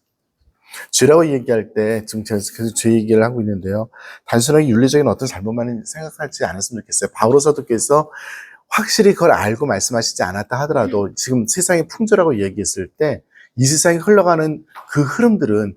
Speaker 1: 죄라고 얘기할 때 지금 제가 계속 죄 얘기를 하고 있는데요. 단순하게 윤리적인 어떤 잘못만 생각하지 않았으면 좋겠어요. 바오로 사도께서 확실히 그걸 알고 말씀하시지 않았다 하더라도 지금 세상의 풍조라고 얘기했을 때 이 세상에 흘러가는 그 흐름들은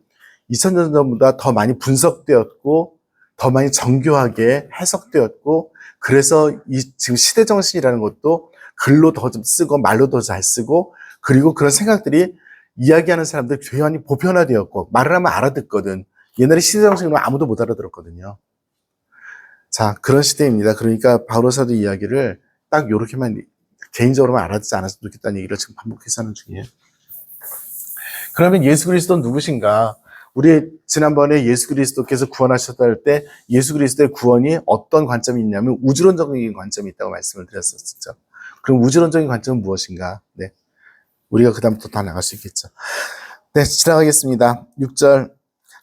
Speaker 1: 2000년 전보다 더 많이 분석되었고 더 많이 정교하게 해석되었고 그래서 이 지금 시대정신이라는 것도 글로 더 좀 쓰고 말로 더 잘 쓰고 그리고 그런 생각들이 이야기하는 사람들 교환이 보편화되었고 말을 하면 알아듣거든. 옛날에 시대정신으로 아무도 못 알아들었거든요. 자, 그런 시대입니다. 그러니까 바오로 사도 이야기를 딱 요렇게만 개인적으로만 알아듣지 않았으면 좋겠다는 얘기를 지금 반복해서 하는 중이에요. 그러면 예수 그리스도는 누구신가? 우리 지난번에 예수 그리스도께서 구원하셨다 할 때 예수 그리스도의 구원이 어떤 관점이 있냐면 우주론적인 관점이 있다고 말씀을 드렸었죠. 그럼 우주론적인 관점은 무엇인가? 네. 우리가 그 다음부터 다 나갈 수 있겠죠. 네, 지나가겠습니다. 6절.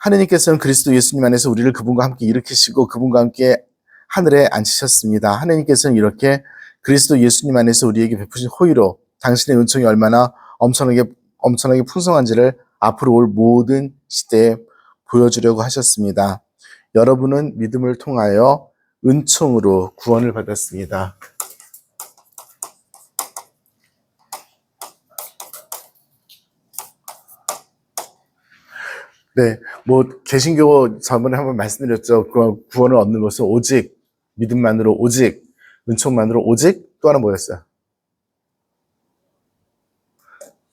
Speaker 1: 하느님께서는 그리스도 예수님 안에서 우리를 그분과 함께 일으키시고 그분과 함께 하늘에 앉히셨습니다. 하느님께서는 이렇게 그리스도 예수님 안에서 우리에게 베푸신 호의로 당신의 은총이 얼마나 엄청나게 풍성한지를 앞으로 올 모든 시대에 보여주려고 하셨습니다. 여러분은 믿음을 통하여 은총으로 구원을 받았습니다. 네, 개신교 저번에 한번 말씀드렸죠. 그 구원을 얻는 것은 오직 믿음만으로, 오직 은총만으로, 오직 또 하나 뭐였어요?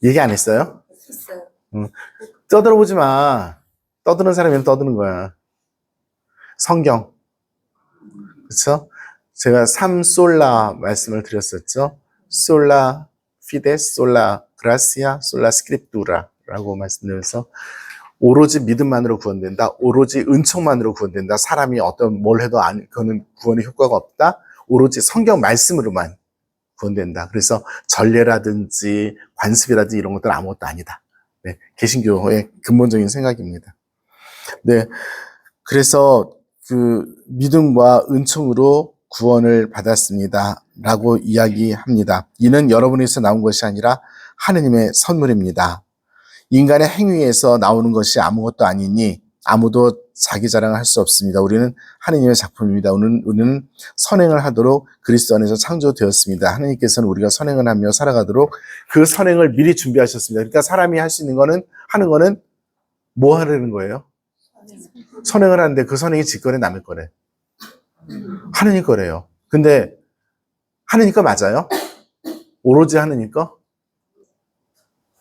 Speaker 1: 얘기 안 했어요?
Speaker 3: 했어요.
Speaker 1: 떠들어보지 마. 떠드는 사람이면 떠드는 거야. 성경. 그렇죠? 제가 삼솔라 말씀을 드렸었죠. 솔라 피데, 솔라 그라시아, 솔라 스크립투라라고 말씀드려서 오로지 믿음만으로 구원된다. 오로지 은총만으로 구원된다. 사람이 어떤 뭘 해도 그거는 구원의 효과가 없다. 오로지 성경 말씀으로만 구원된다. 그래서 전례라든지 관습이라든지 이런 것들은 아무것도 아니다. 네, 개신교의 근본적인 생각입니다. 네, 그래서 그 믿음과 은총으로 구원을 받았습니다. 라고 이야기합니다. 이는 여러분에서 나온 것이 아니라 하느님의 선물입니다. 인간의 행위에서 나오는 것이 아무것도 아니니 아무도 자기 자랑을 할 수 없습니다. 우리는 하느님의 작품입니다. 우리는 선행을 하도록 그리스도 안에서 창조되었습니다. 하느님께서는 우리가 선행을 하며 살아가도록 그 선행을 미리 준비하셨습니다. 그러니까 사람이 할 수 있는 거는, 하는 거는 뭐 하려는 거예요? 선행을 하는데 그 선행이 지 거래 남의 거래? 하느님 거래요. 근데 하느님 거 맞아요? 오로지 하느님 거?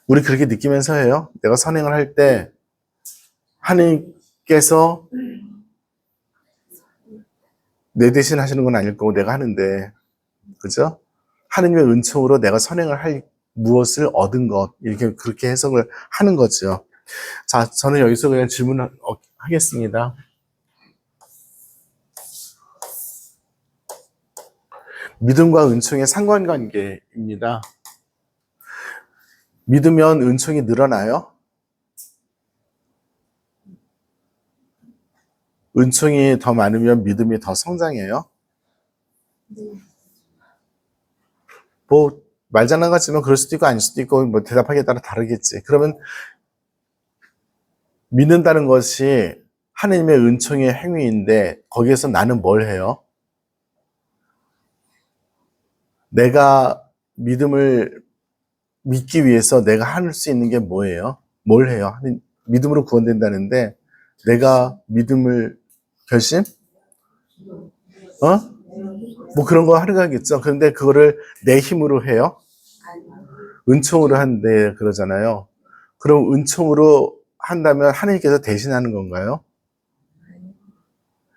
Speaker 1: 우리 그렇게 느끼면서 해요. 내가 선행을 할 때 하느님께서 내 대신 하시는 건 아닐 거고 내가 하는데, 그죠? 하느님의 은총으로 내가 선행을 할 무엇을 얻은 것, 이렇게 그렇게 해석을 하는 거죠. 자, 저는 여기서 그냥 질문하겠습니다. 믿음과 은총의 상관관계입니다. 믿으면 은총이 늘어나요? 은총이 더 많으면 믿음이 더 성장해요? 말장난 같지만 그럴 수도 있고 아닐 수도 있고 대답하기에 따라 다르겠지. 그러면 믿는다는 것이 하느님의 은총의 행위인데 거기에서 나는 뭘 해요? 내가 믿음을 믿기 위해서 내가 할 수 있는 게 뭐예요? 뭘 해요? 믿음으로 구원된다는데 내가 믿음을 결심? 그런 거 하겠죠. 그런데 그거를 내 힘으로 해요? 은총으로 한대 그러잖아요. 그럼 은총으로 한다면 하느님께서 대신하는 건가요?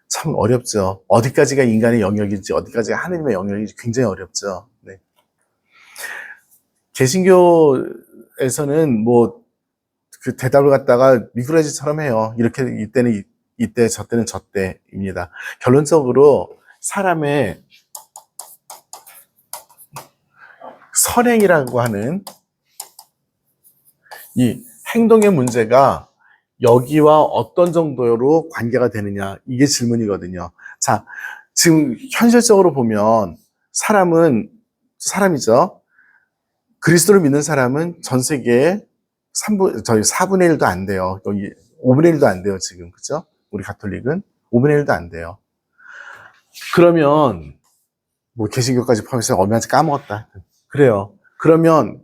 Speaker 1: 참 어렵죠. 어디까지가 인간의 영역인지 어디까지가 하느님의 영역인지 굉장히 어렵죠. 네. 개신교에서는 그 대답을 갖다가 미꾸라지처럼 해요. 이렇게 이때는 이때, 저때는 저때입니다. 결론적으로 사람의 선행이라고 하는 이 행동의 문제가 여기와 어떤 정도로 관계가 되느냐, 이게 질문이거든요. 자, 지금 현실적으로 보면 사람이죠. 그리스도를 믿는 사람은 전 세계에 4분의 1도 안 돼요. 여기 5분의 1도 안 돼요, 지금. 그죠? 우리 가톨릭은 5분의 1도 안 돼요. 그러면, 개신교까지 포함해서 엄연히 까먹었다. 그래요. 그러면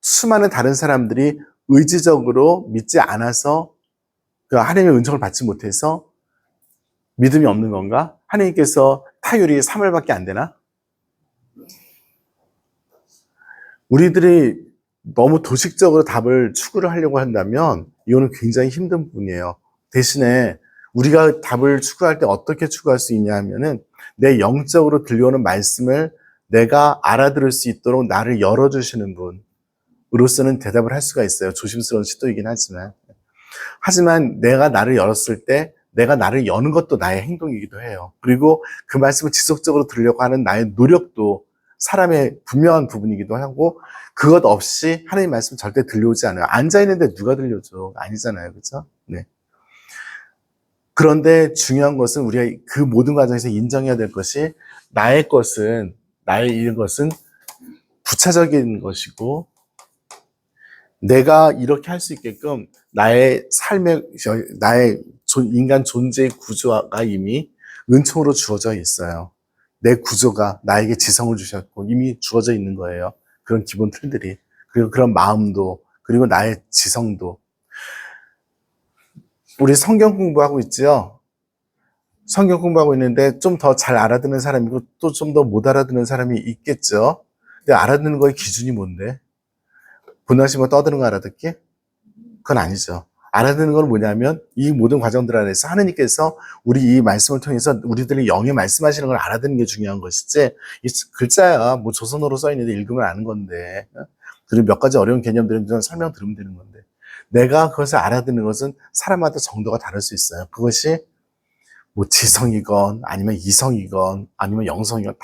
Speaker 1: 수많은 다른 사람들이 의지적으로 믿지 않아서 그 하나님의 은총을 받지 못해서 믿음이 없는 건가? 하나님께서 타율이 3월밖에 안 되나? 우리들이 너무 도식적으로 답을 추구를 하려고 한다면 이거는 굉장히 힘든 부분이에요. 대신에 우리가 답을 추구할 때 어떻게 추구할 수 있냐 하면은 내 영적으로 들려오는 말씀을 내가 알아들을 수 있도록 나를 열어주시는 분으로서는 대답을 할 수가 있어요. 조심스러운 시도이긴 하지만 내가 나를 열었을 때 내가 나를 여는 것도 나의 행동이기도 해요. 그리고 그 말씀을 지속적으로 들으려고 하는 나의 노력도 사람의 분명한 부분이기도 하고 그것 없이 하나님 말씀 절대 들려오지 않아요. 앉아있는데 누가 들려줘? 아니잖아요. 그렇죠? 네. 그런데 중요한 것은 우리가 그 모든 과정에서 인정해야 될 것이 나의 이런 것은 부차적인 것이고 내가 이렇게 할 수 있게끔 나의 인간 존재의 구조가 이미 은총으로 주어져 있어요. 내 구조가 나에게 지성을 주셨고 이미 주어져 있는 거예요. 그런 기본 틀들이. 그리고 그런 마음도, 그리고 나의 지성도. 우리 성경 공부하고 있죠? 성경 공부하고 있는데 좀 더 잘 알아듣는 사람이고 또 좀 더 못 알아듣는 사람이 있겠죠? 근데 알아듣는 거의 기준이 뭔데? 분하시면 떠드는 거 알아듣기? 그건 아니죠. 알아듣는 건 뭐냐면 이 모든 과정들 안에서 하느님께서 우리 이 말씀을 통해서 우리들의 영에 말씀하시는 걸 알아듣는 게 중요한 것이지 이 글자야 뭐 조선어로 써 있는데 읽으면 아는 건데 그리고 몇 가지 어려운 개념들은 설명 들으면 되는 건데 내가 그것을 알아듣는 것은 사람마다 정도가 다를 수 있어요. 그것이 뭐 지성이건 아니면 이성이건 아니면 영성이건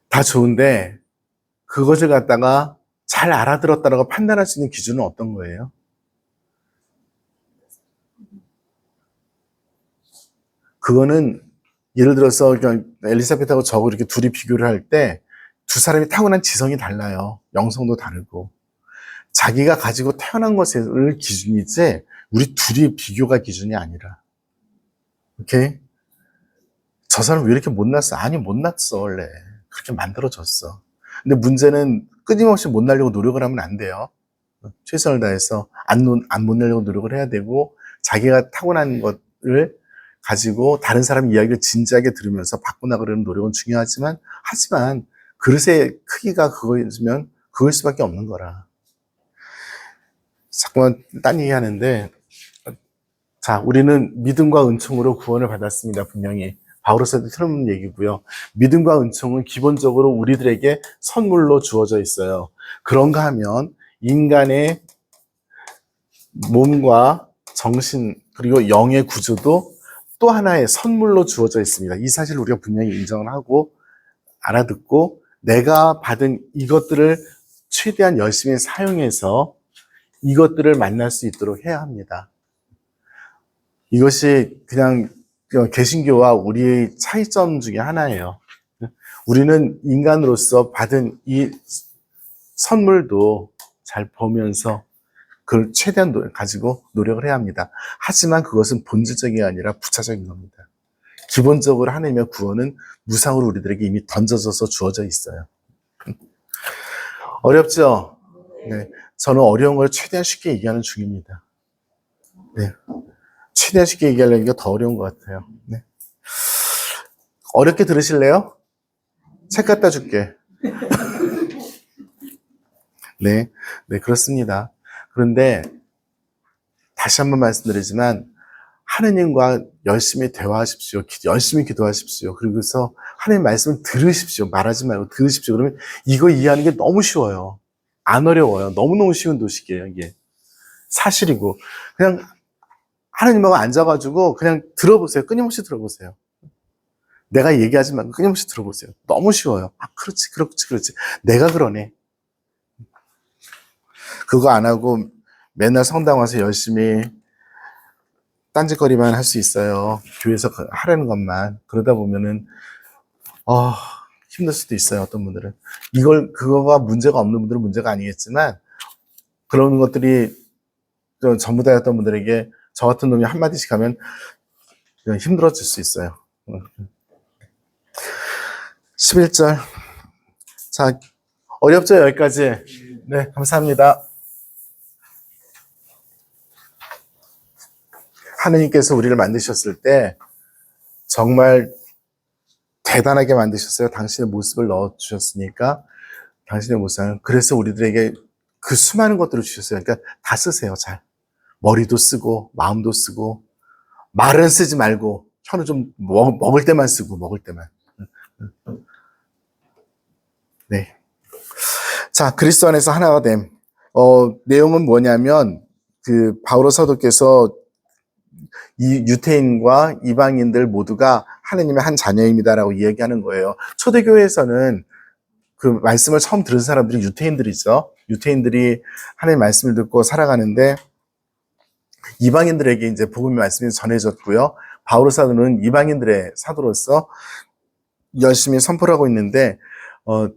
Speaker 1: 다 좋은데 그것을 갖다가 잘 알아들었다라고 판단할 수 있는 기준은 어떤 거예요? 그거는 예를 들어서 엘리사벳하고 저하고 이렇게 둘이 비교를 할 때 두 사람이 타고난 지성이 달라요. 영성도 다르고. 자기가 가지고 태어난 것을 기준이지 우리 둘이 비교가 기준이 아니라. 오케이? 저 사람 왜 이렇게 못났어? 아니 못났어 원래. 그렇게 만들어졌어. 근데 문제는 끊임없이 못나려고 노력을 하면 안 돼요. 최선을 다해서 안 못내려고 노력을 해야 되고 자기가 타고난 것을 가지고 다른 사람 이야기를 진지하게 들으면서 바꿔나가려는 노력은 중요하지만 하지만 그릇의 크기가 그거였으면 그걸 수밖에 없는 거라. 자꾸만 딴 얘기 하는데 자 우리는 믿음과 은총으로 구원을 받았습니다. 분명히 바울서도 틀어놓은 얘기고요. 믿음과 은총은 기본적으로 우리들에게 선물로 주어져 있어요. 그런가 하면 인간의 몸과 정신 그리고 영의 구조도 또 하나의 선물로 주어져 있습니다. 이 사실을 우리가 분명히 인정을 하고 알아듣고 내가 받은 이것들을 최대한 열심히 사용해서 이것들을 만날 수 있도록 해야 합니다. 이것이 그냥 개신교와 우리의 차이점 중에 하나예요. 우리는 인간으로서 받은 이 선물도 잘 보면서 그걸 최대한 가지고 노력을 해야 합니다. 하지만 그것은 본질적이 아니라 부차적인 겁니다. 기본적으로 하나님의 구원은 무상으로 우리들에게 이미 던져져서 주어져 있어요. 어렵죠? 네. 저는 어려운 걸 최대한 쉽게 얘기하는 중입니다. 네. 최대한 쉽게 얘기하려는 게 더 어려운 것 같아요. 네. 어렵게 들으실래요? 책 갖다 줄게. 네. 네, 그렇습니다. 그런데 다시 한번 말씀드리지만 하느님과 열심히 대화하십시오. 열심히 기도하십시오. 그리고서 하나님 말씀을 들으십시오. 말하지 말고 들으십시오. 그러면 이거 이해하는 게 너무 쉬워요. 안 어려워요. 너무너무 쉬운 도식이에요. 이게 사실이고 그냥 하나님하고 앉아가지고 그냥 들어보세요. 끊임없이 들어보세요. 내가 얘기하지 말고 끊임없이 들어보세요. 너무 쉬워요. 아 그렇지 그렇지 내가 그러네. 그거 안 하고 맨날 성당 와서 열심히 딴짓거리만 할 수 있어요. 교회에서 하라는 것만. 그러다 보면은 힘들 수도 있어요. 어떤 분들은. 그거가 문제가 없는 분들은 문제가 아니겠지만 그런 것들이 전부 다였던 분들에게 저 같은 놈이 한마디씩 하면 힘들어질 수 있어요. 11절. 자, 어렵죠? 여기까지. 네, 감사합니다. 하느님께서 우리를 만드셨을 때 정말 대단하게 만드셨어요. 당신의 모습을 넣어주셨으니까 당신의 모습을. 그래서 우리들에게 그 수많은 것들을 주셨어요. 그러니까 다 쓰세요. 잘. 머리도 쓰고 마음도 쓰고 말은 쓰지 말고 혀는 좀 먹을 때만 쓰고 먹을 때만. 네. 자, 그리스도 안에서 하나가 됨. 내용은 뭐냐면 그 바오로 사도께서 이 유태인과 이방인들 모두가 하느님의 한 자녀입니다라고 이야기하는 거예요. 초대교회에서는 그 말씀을 처음 들은 사람들이 유태인들이죠. 유태인들이 하나님의 말씀을 듣고 살아가는데 이방인들에게 이제 복음의 말씀이 전해졌고요. 바울 사도는 이방인들의 사도로서 열심히 선포를 하고 있는데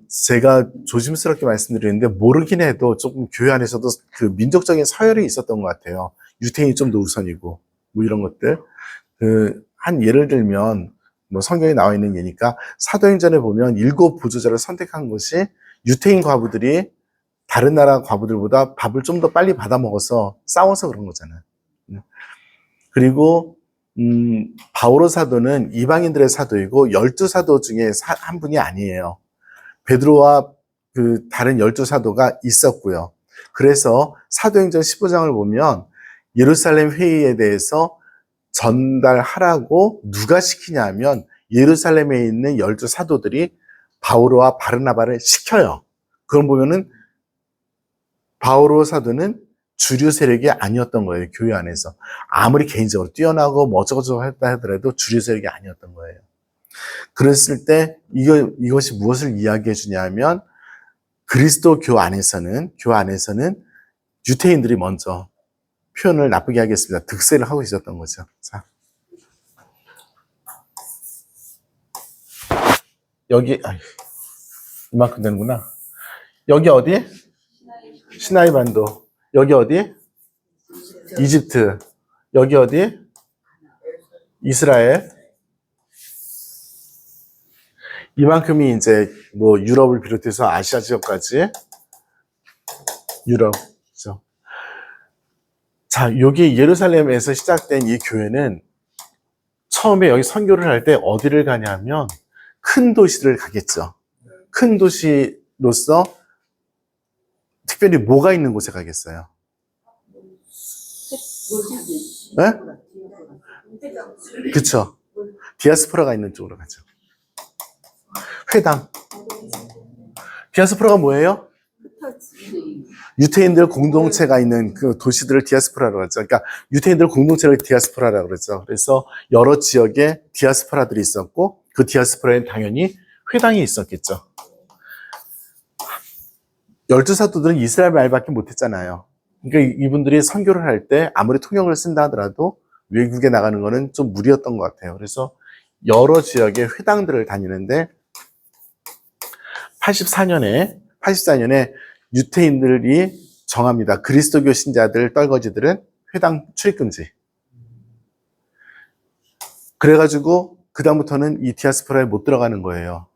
Speaker 1: 제가 조심스럽게 말씀드리는데 모르긴 해도 조금 교회 안에서도 그 민족적인 서열이 있었던 것 같아요. 유태인이 좀 더 우선이고 뭐 이런 것들. 한 예를 들면 뭐 성경에 나와 있는 예니까 사도행전에 보면 7 보조자를 선택한 것이 유태인 과부들이 다른 나라 과부들보다 밥을 좀 더 빨리 받아 먹어서 싸워서 그런 거잖아요. 그리고 바오로 사도는 이방인들의 사도이고 12사도 중에 한 분이 아니에요. 베드로와 그 다른 12사도가 있었고요. 그래서 사도행전 15장을 보면 예루살렘 회의에 대해서 전달하라고 누가 시키냐 하면 예루살렘에 있는 12사도들이 바오로와 바르나바를 시켜요. 그걸 보면은 바오로 사도는 주류 세력이 아니었던 거예요. 교회 안에서. 아무리 개인적으로 뛰어나고 뭐 어쩌고저쩌고 했다 하더라도 주류 세력이 아니었던 거예요. 그랬을 때 이것이 무엇을 이야기해 주냐면 그리스도교 안에서는 유태인들이 먼저 표현을 나쁘게 하겠습니다. 득세를 하고 있었던 거죠. 자. 여기 이만큼 되는구나. 여기 어디? 시나이 반도. 여기 어디? 이집트. 여기 어디? 이스라엘. 이만큼이 이제 뭐 유럽을 비롯해서 아시아 지역까지 유럽. 그렇죠? 자, 여기 예루살렘에서 시작된 이 교회는 처음에 여기 선교를 할 때 어디를 가냐면 큰 도시를 가겠죠. 큰 도시로서 특별히 뭐가 있는 곳에 가겠어요? 네? 그렇죠. 디아스포라가 있는 쪽으로 가죠. 회당. 디아스포라가 뭐예요? 유태인들 공동체가 있는 그 도시들을 디아스포라라고 하죠. 그러니까 유태인들 공동체를 디아스포라라고 그러죠. 그래서 여러 지역에 디아스포라들이 있었고 그 디아스포라에는 당연히 회당이 있었겠죠. 12사도들은 이스라엘 말밖에 못했잖아요. 그러니까 이분들이 선교를 할 때 아무리 통역을 쓴다 하더라도 외국에 나가는 거는 좀 무리였던 것 같아요. 그래서 여러 지역의 회당들을 다니는데 84년에 유태인들이 정합니다. 그리스도교 신자들, 떨거지들은 회당 출입금지. 그래가지고 그다음부터는 이 디아스포라에 못 들어가는 거예요.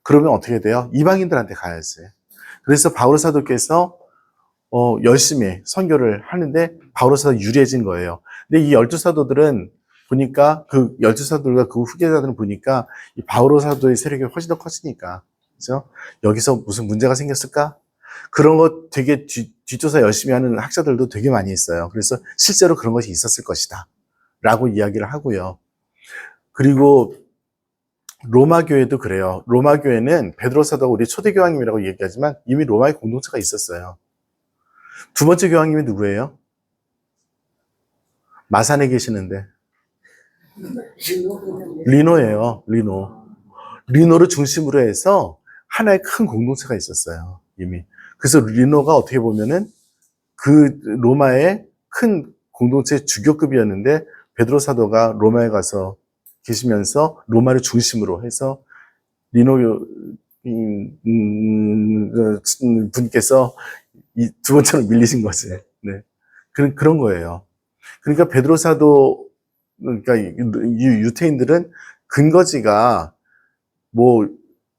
Speaker 1: 그러면 어떻게 돼요? 이방인들한테 가야지. 그래서 바울 사도께서 열심히 선교를 하는데 바울 사도가 유리해진 거예요. 근데 이 12사도들은 보니까 그 12사도들과 그 후계자들은 보니까 이 바울 사도의 세력이 훨씬 더 커지니까 그죠? 여기서 무슨 문제가 생겼을까? 그런 것 되게 뒷조사 열심히 하는 학자들도 되게 많이 있어요. 그래서 실제로 그런 것이 있었을 것이다 라고 이야기를 하고요. 그리고 로마 교회도 그래요. 로마 교회는 베드로 사도가 우리 초대 교황님이라고 얘기하지만 이미 로마의 공동체가 있었어요. 두 번째 교황님이 누구예요? 마산에 계시는데 리노예요. 리노를 중심으로 해서 하나의 큰 공동체가 있었어요. 이미. 그래서 리노가 어떻게 보면은 그 로마의 큰 공동체 주교급이었는데 베드로 사도가 로마에 가서 계시면서 로마를 중심으로 해서 리노 분께서 이 두 번째로 밀리신 거지. 네. 그런 거예요. 그러니까 베드로 사도, 그러니까 유태인들은 근거지가 뭐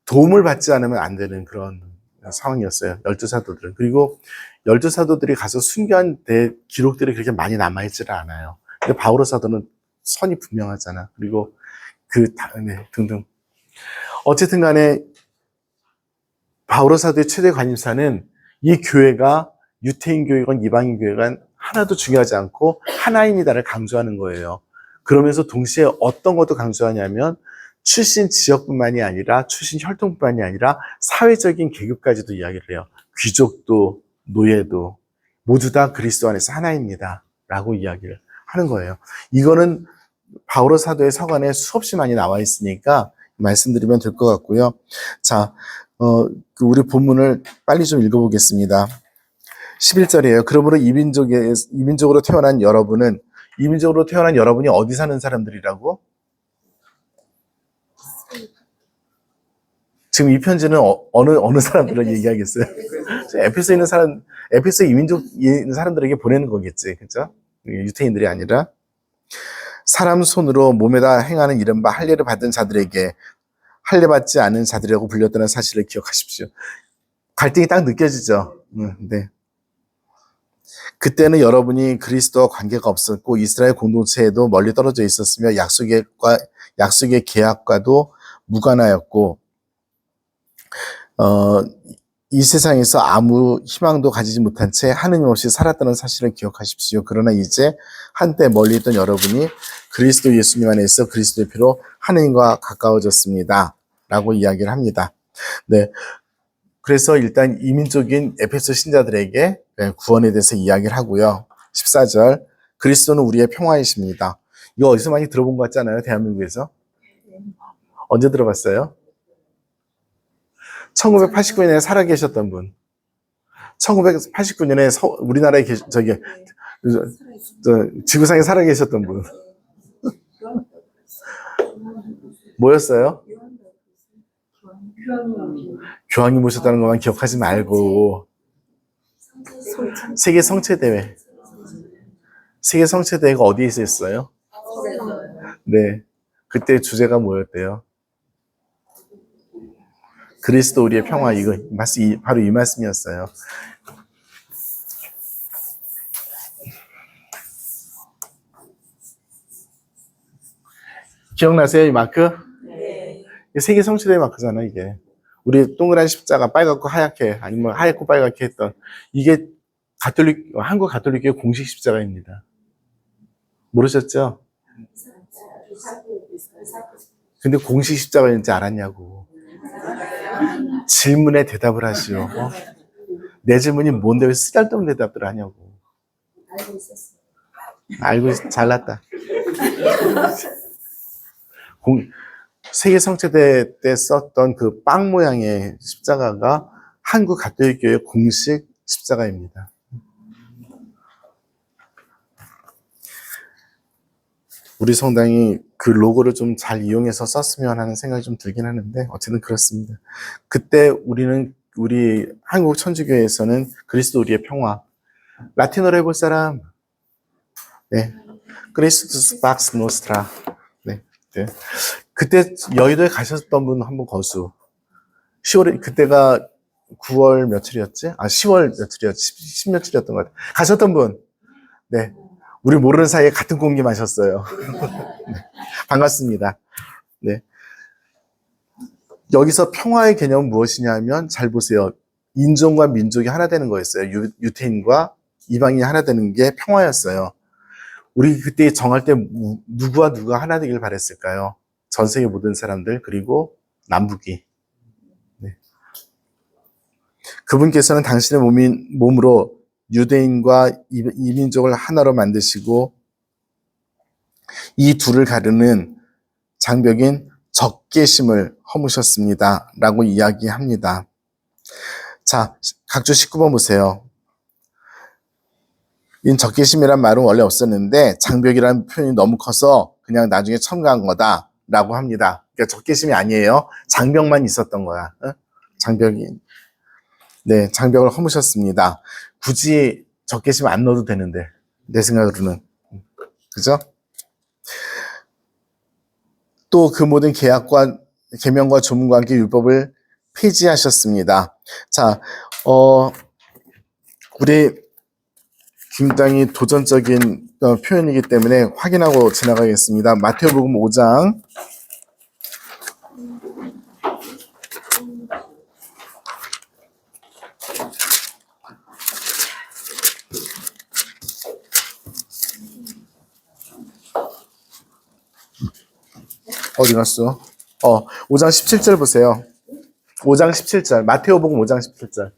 Speaker 1: 도움을 받지 않으면 안 되는 그런 상황이었어요. 12사도들은. 그리고 12사도들이 가서 순교한 기록들이 그렇게 많이 남아있지를 않아요. 근데 바오로 사도는 선이 분명하잖아. 그리고 등등. 어쨌든 간에 바오로 사도의 최대 관심사는 이 교회가 유태인 교회건 이방인 교회건 하나도 중요하지 않고 하나입니다를 강조하는 거예요. 그러면서 동시에 어떤 것도 강조하냐면 출신 지역뿐만이 아니라 출신 혈통뿐만이 아니라 사회적인 계급까지도 이야기를 해요. 귀족도 노예도 모두 다 그리스도 안에서 하나입니다 라고 이야기를 하는 거예요. 이거는 바오로 사도의 서간에 수없이 많이 나와 있으니까 말씀드리면 될 것 같고요. 자, 우리 본문을 빨리 좀 읽어보겠습니다. 11절이에요. 그러므로 이민족으로 태어난 여러분은, 이민족으로 태어난 여러분이 어디 사는 사람들이라고? 지금 이 편지는 어느 사람들을 얘기하겠어요? 에페소에 있는 사람, 에페소 이민족에 있는 사람들에게 보내는 거겠지. 그죠? 유태인들이 아니라. 사람 손으로 몸에다 행하는 이른바 할례를 받은 자들에게 할례 받지 않은 자들이라고 불렸다는 사실을 기억하십시오. 갈등이 딱 느껴지죠? 네. 그때는 여러분이 그리스도와 관계가 없었고 이스라엘 공동체에도 멀리 떨어져 있었으며 약속의 계약과도 무관하였고 이 세상에서 아무 희망도 가지지 못한 채 하느님 없이 살았다는 사실을 기억하십시오. 그러나 이제 한때 멀리 있던 여러분이 그리스도 예수님 안에서 그리스도의 피로 하느님과 가까워졌습니다. 라고 이야기를 합니다. 네. 그래서 일단 이민족인 에페소 신자들에게 구원에 대해서 이야기를 하고요. 14절, 그리스도는 우리의 평화이십니다. 이거 어디서 많이 들어본 것 같지 않아요? 대한민국에서? 언제 들어봤어요? 1989년에 살아계셨던 분. 1989년에 우리나라에 지구상에 살아계셨던 분. 뭐였어요? 교황이 모셨다는 것만 기억하지 말고 세계 성체대회. 세계 성체대회가 어디에 있었어요? 네. 그때 주제가 뭐였대요? 그리스도 우리의 평화. 이거 바로 이 말씀이었어요. 기억나세요? 이 마크? 네. 세계 성취대회 마크잖아, 이게. 우리 동그란 십자가 빨갛고 하얗게, 아니면 하얗고 빨갛게 했던, 이게 한국 가톨릭교회 공식 십자가입니다. 모르셨죠? 근데 공식 십자가인지 알았냐고. 질문에 대답을 하시오. 내 질문이 뭔데 왜 쓰잘데없는 대답을 하냐고. 알고 있었어. 잘났다. 세계 성체대 때 썼던 그 빵 모양의 십자가가 한국 가톨릭교회 공식 십자가입니다. 우리 성당이 그 로고를 좀 잘 이용해서 썼으면 하는 생각이 좀 들긴 하는데 어쨌든 그렇습니다. 그때 우리 한국 천주교회에서는 그리스도 우리의 평화. 라틴어로 해볼 사람? 네. 크리스투스 박스 노스트라. 네. 네. 그때 여의도에 가셨던 분 한번 거수. 10월에, 그때가 9월 며칠이었지? 10월 며칠이었지? 10 며칠이었던 것 같아요. 가셨던 분. 네. 우리 모르는 사이에 같은 공기 마셨어요. 네. 반갑습니다. 네. 여기서 평화의 개념은 무엇이냐면, 잘 보세요. 인종과 민족이 하나 되는 거였어요. 유태인과 이방인이 하나 되는 게 평화였어요. 우리 그때 정할 때 누구와 누가 하나 되길 바랬을까요? 전 세계 모든 사람들, 그리고 남북이. 네. 그분께서는 당신의 몸으로 유대인과 이민족을 하나로 만드시고 이 둘을 가르는 장벽인 적개심을 허무셨습니다. 라고 이야기합니다. 자, 각주 19번 보세요. 이 적개심이란 말은 원래 없었는데 장벽이라는 표현이 너무 커서 그냥 나중에 첨가한 거다. 라고 합니다. 그러니까 적개심이 아니에요. 장벽만 있었던 거야. 장벽이. 네, 장벽을 허무셨습니다. 굳이 적개심 안 넣어도 되는데, 내 생각으로는. 그죠? 또 그 모든 계명과 조문과 함께 율법을 폐지하셨습니다. 자, 우리 굉장히 도전적인 표현이기 때문에 확인하고 지나가겠습니다. 마태복음 5장. 어디 갔어? 5장 17절 보세요. 5장 17절. 마태복음 5장 17절.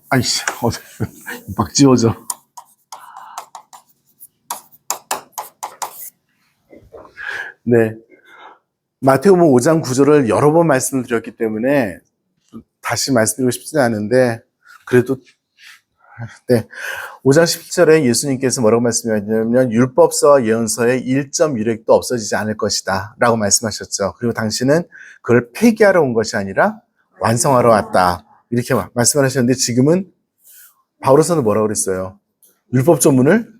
Speaker 1: 아이씨, 막 지워져. 네. 마태복음 5장 9절을 여러 번 말씀을 드렸기 때문에 다시 말씀드리고 싶지는 않은데, 그래도, 네. 5장 10절에 예수님께서 뭐라고 말씀하셨냐면, 율법서와 예언서의 1점 유력도 없어지지 않을 것이다. 라고 말씀하셨죠. 그리고 당신은 그걸 폐기하러 온 것이 아니라 완성하러 왔다. 이렇게 말씀하셨는데, 지금은 바울서는 뭐라고 그랬어요? 율법 조문을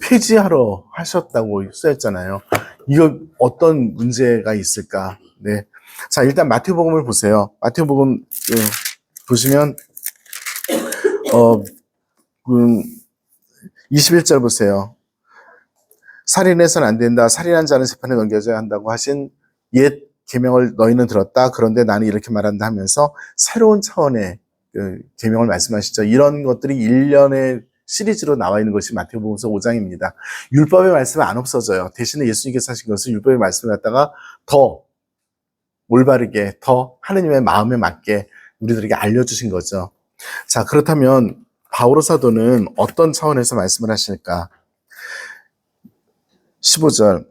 Speaker 1: 폐지하러 하셨다고 써있잖아요. 이거 어떤 문제가 있을까? 네. 자, 일단 마태복음을 보세요. 마태복음 보시면 21절 보세요. 살인해서는 안 된다. 살인한 자는 재판에 넘겨져야 한다고 하신 옛 계명을 너희는 들었다. 그런데 나는 이렇게 말한다 하면서 새로운 차원의 계명을 말씀하시죠. 이런 것들이 1년의 시리즈로 나와 있는 것이 마태복음서 5장입니다. 율법의 말씀은 안 없어져요. 대신에 예수님께서 하신 것은 율법의 말씀을 갖다가 더 올바르게, 더 하느님의 마음에 맞게 우리들에게 알려주신 거죠. 자, 그렇다면 바오로 사도는 어떤 차원에서 말씀을 하실까? 15절.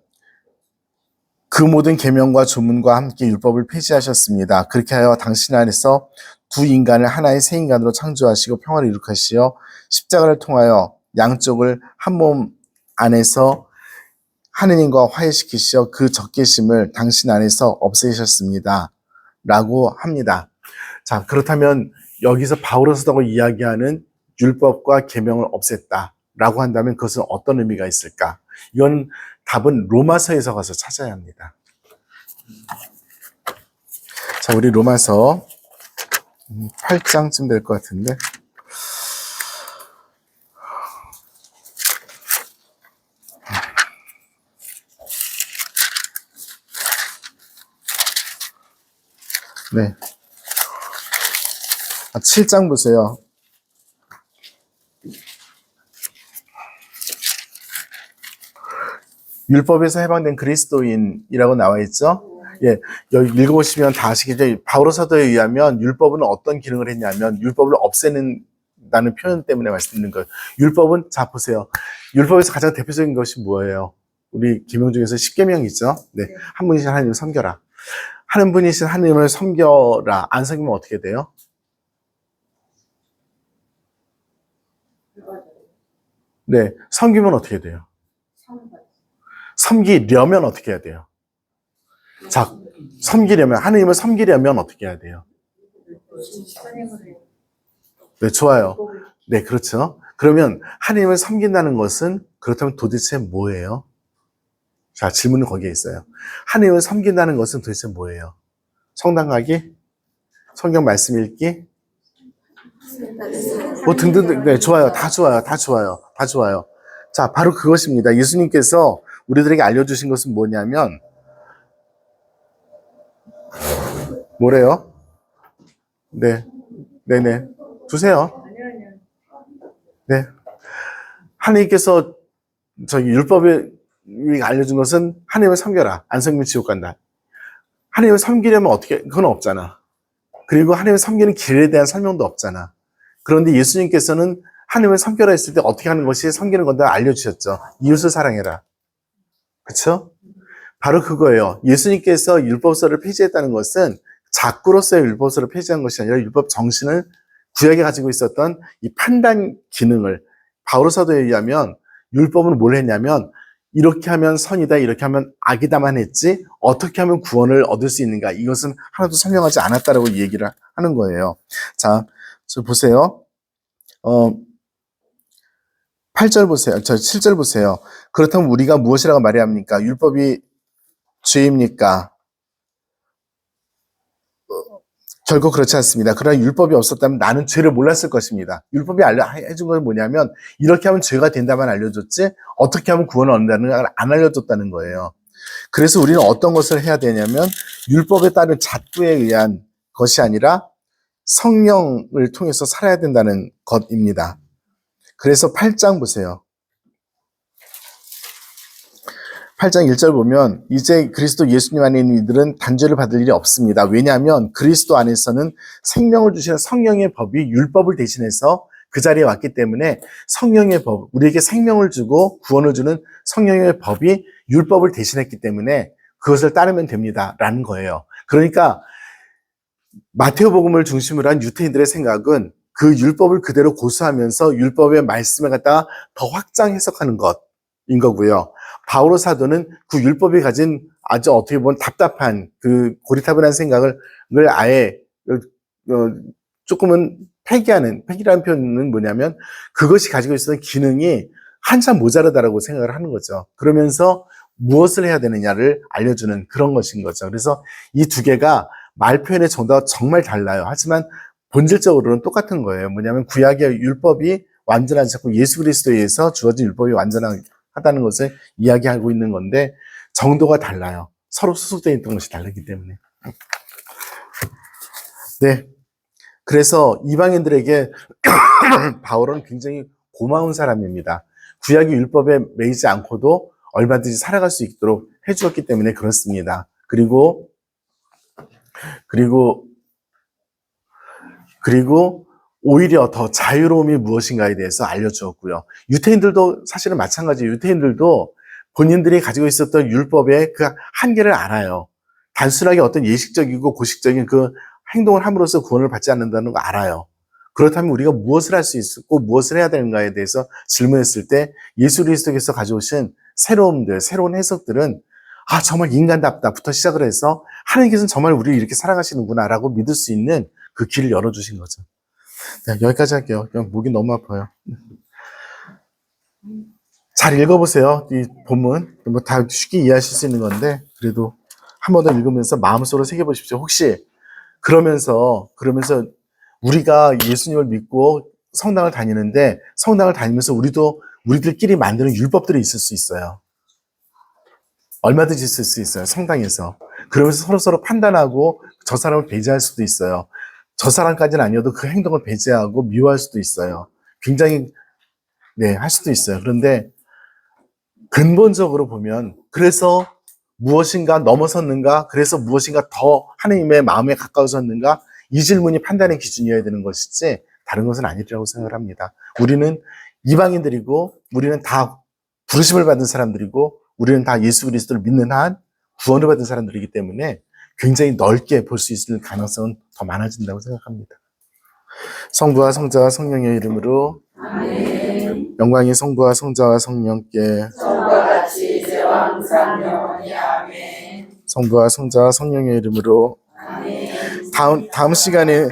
Speaker 1: 그 모든 계명과 조문과 함께 율법을 폐지하셨습니다. 그렇게 하여 당신 안에서 두 인간을 하나의 새 인간으로 창조하시고 평화를 이룩하시어 십자가를 통하여 양쪽을 한 몸 안에서 하느님과 화해시키시어 그 적개심을 당신 안에서 없애셨습니다. 라고 합니다. 자, 그렇다면 여기서 바오로 사도가 이야기하는 율법과 계명을 없앴다 라고 한다면 그것은 어떤 의미가 있을까? 이건 답은 로마서에서 가서 찾아야 합니다. 자, 우리 로마서 8장쯤 될 것 같은데. 네. 7장 보세요. 율법에서 해방된 그리스도인이라고 나와 있죠. 예, 여기 읽어보시면 다 아시겠죠. 바오로 사도에 의하면 율법은 어떤 기능을 했냐면 율법을 없애는다는 표현 때문에 말씀드리는 거예요. 율법은 자 보세요. 율법에서 가장 대표적인 것이 뭐예요? 우리 계명 중에서 10계명 있죠. 네, 한 분이신 하나님을 섬겨라. 한 분이신 하나님을 섬겨라. 안 섬기면 어떻게 돼요? 네, 섬기면 어떻게 돼요? 섬기려면 어떻게 해야 돼요? 자, 섬기려면, 하나님을 섬기려면 어떻게 해야 돼요? 네, 좋아요. 네, 그렇죠. 그러면 하나님을 섬긴다는 것은 그렇다면 도대체 뭐예요? 자, 질문은 거기에 있어요. 하나님을 섬긴다는 것은 도대체 뭐예요? 성당 가기? 성경 말씀 읽기? 뭐 등등, 네, 좋아요. 다 좋아요. 다 좋아요. 다 좋아요. 자, 바로 그것입니다. 예수님께서 우리들에게 알려주신 것은 뭐냐면, 뭐래요? 네, 네네. 두세요. 네. 하나님께서 율법에 알려준 것은 하나님을 섬겨라. 안 섬기면 지옥 간다. 하나님을 섬기려면 어떻게, 그건 없잖아. 그리고 하나님을 섬기는 길에 대한 설명도 없잖아. 그런데 예수님께서는 하나님을 섬겨라 했을 때 어떻게 하는 것이 섬기는 건데 알려주셨죠. 이웃을 사랑해라. 그쵸? 바로 그거예요. 예수님께서 율법서를 폐지했다는 것은 자꾸로서의 율법서를 폐지한 것이 아니라 율법 정신을 구약에 가지고 있었던 이 판단 기능을 바오로 사도에 의하면 율법은 뭘 했냐면 이렇게 하면 선이다, 이렇게 하면 악이다만 했지 어떻게 하면 구원을 얻을 수 있는가 이것은 하나도 설명하지 않았다라고 얘기를 하는 거예요. 자, 저 보세요. 8절 보세요. 7절 보세요. 그렇다면 우리가 무엇이라고 말해야 합니까? 율법이 죄입니까? 결코 그렇지 않습니다. 그러나 율법이 없었다면 나는 죄를 몰랐을 것입니다. 율법이 해준 건 뭐냐면 이렇게 하면 죄가 된다만 알려줬지 어떻게 하면 구원을 얻는다는 걸 안 알려줬다는 거예요. 그래서 우리는 어떤 것을 해야 되냐면 율법에 따른 잣부에 의한 것이 아니라 성령을 통해서 살아야 된다는 것입니다. 그래서 8장 보세요. 8장 1절 보면 이제 그리스도 예수님 안에 있는 이들은 단죄를 받을 일이 없습니다. 왜냐하면 그리스도 안에서는 생명을 주시는 성령의 법이 율법을 대신해서 그 자리에 왔기 때문에 성령의 법, 우리에게 생명을 주고 구원을 주는 성령의 법이 율법을 대신했기 때문에 그것을 따르면 됩니다. 라는 거예요. 그러니까 마테오복음을 중심으로 한 유태인들의 생각은 그 율법을 그대로 고수하면서 율법의 말씀을 갖다가 더 확장 해석하는 것인 거고요. 바오로 사도는 그 율법이 가진 아주 어떻게 보면 답답한 그 고리타분한 생각을 아예 조금은 폐기라는 표현은 뭐냐면 그것이 가지고 있었던 기능이 한참 모자르다라고 생각을 하는 거죠. 그러면서 무엇을 해야 되느냐를 알려주는 그런 것인 거죠. 그래서 이 두 개가 말 표현의 정도가 정말 달라요. 하지만 본질적으로는 똑같은 거예요. 뭐냐면 구약의 율법이 완전하지 않고 예수 그리스도에 의해서 주어진 율법이 완전하다는 것을 이야기하고 있는 건데 정도가 달라요. 서로 수속되어 있던 것이 다르기 때문에. 네. 그래서 이방인들에게 바울은 굉장히 고마운 사람입니다. 구약의 율법에 매이지 않고도 얼마든지 살아갈 수 있도록 해주었기 때문에 그렇습니다. 그리고 오히려 더 자유로움이 무엇인가에 대해서 알려주었고요. 유태인들도 사실은 마찬가지예요. 유태인들도 본인들이 가지고 있었던 율법의 그 한계를 알아요. 단순하게 어떤 예식적이고 고식적인 그 행동을 함으로써 구원을 받지 않는다는 거 알아요. 그렇다면 우리가 무엇을 할 수 있고 무엇을 해야 되는가에 대해서 질문했을 때 예수 그리스도께서 가져오신 새로운 해석들은 정말 인간답다부터 시작을 해서 하나님께서는 정말 우리를 이렇게 사랑하시는구나라고 믿을 수 있는 그 길을 열어주신 거죠. 네, 여기까지 할게요. 목이 너무 아파요. 잘 읽어보세요. 이 본문. 뭐 다 쉽게 이해하실 수 있는 건데 그래도 한 번 더 읽으면서 마음속으로 새겨보십시오. 혹시 그러면서 우리가 예수님을 믿고 성당을 다니는데 성당을 다니면서 우리들끼리 만드는 율법들이 있을 수 있어요. 얼마든지 있을 수 있어요. 성당에서. 그러면서 서로 판단하고 저 사람을 배제할 수도 있어요. 저 사람까지는 아니어도 그 행동을 배제하고 미워할 수도 있어요. 굉장히 할 수도 있어요. 그런데 근본적으로 보면 그래서 무엇인가 넘어섰는가? 그래서 무엇인가 더 하나님의 마음에 가까워졌는가? 이 질문이 판단의 기준이어야 되는 것이지 다른 것은 아니라고 생각을 합니다. 우리는 이방인들이고 우리는 다 부르심을 받은 사람들이고 우리는 다 예수 그리스도를 믿는 한 구원을 받은 사람들이기 때문에 굉장히 넓게 볼 수 있을 가능성은 더 많아진다고 생각합니다. 성부와 성자와 성령의 이름으로 아멘. 영광이 성부와 성자와 성령께
Speaker 3: 성과 같이 이제와 항상 영원히 아멘.
Speaker 1: 성부와 성자와 성령의 이름으로
Speaker 3: 아멘.
Speaker 1: 다음 시간에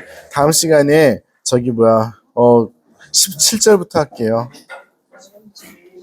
Speaker 1: 17절부터 할게요.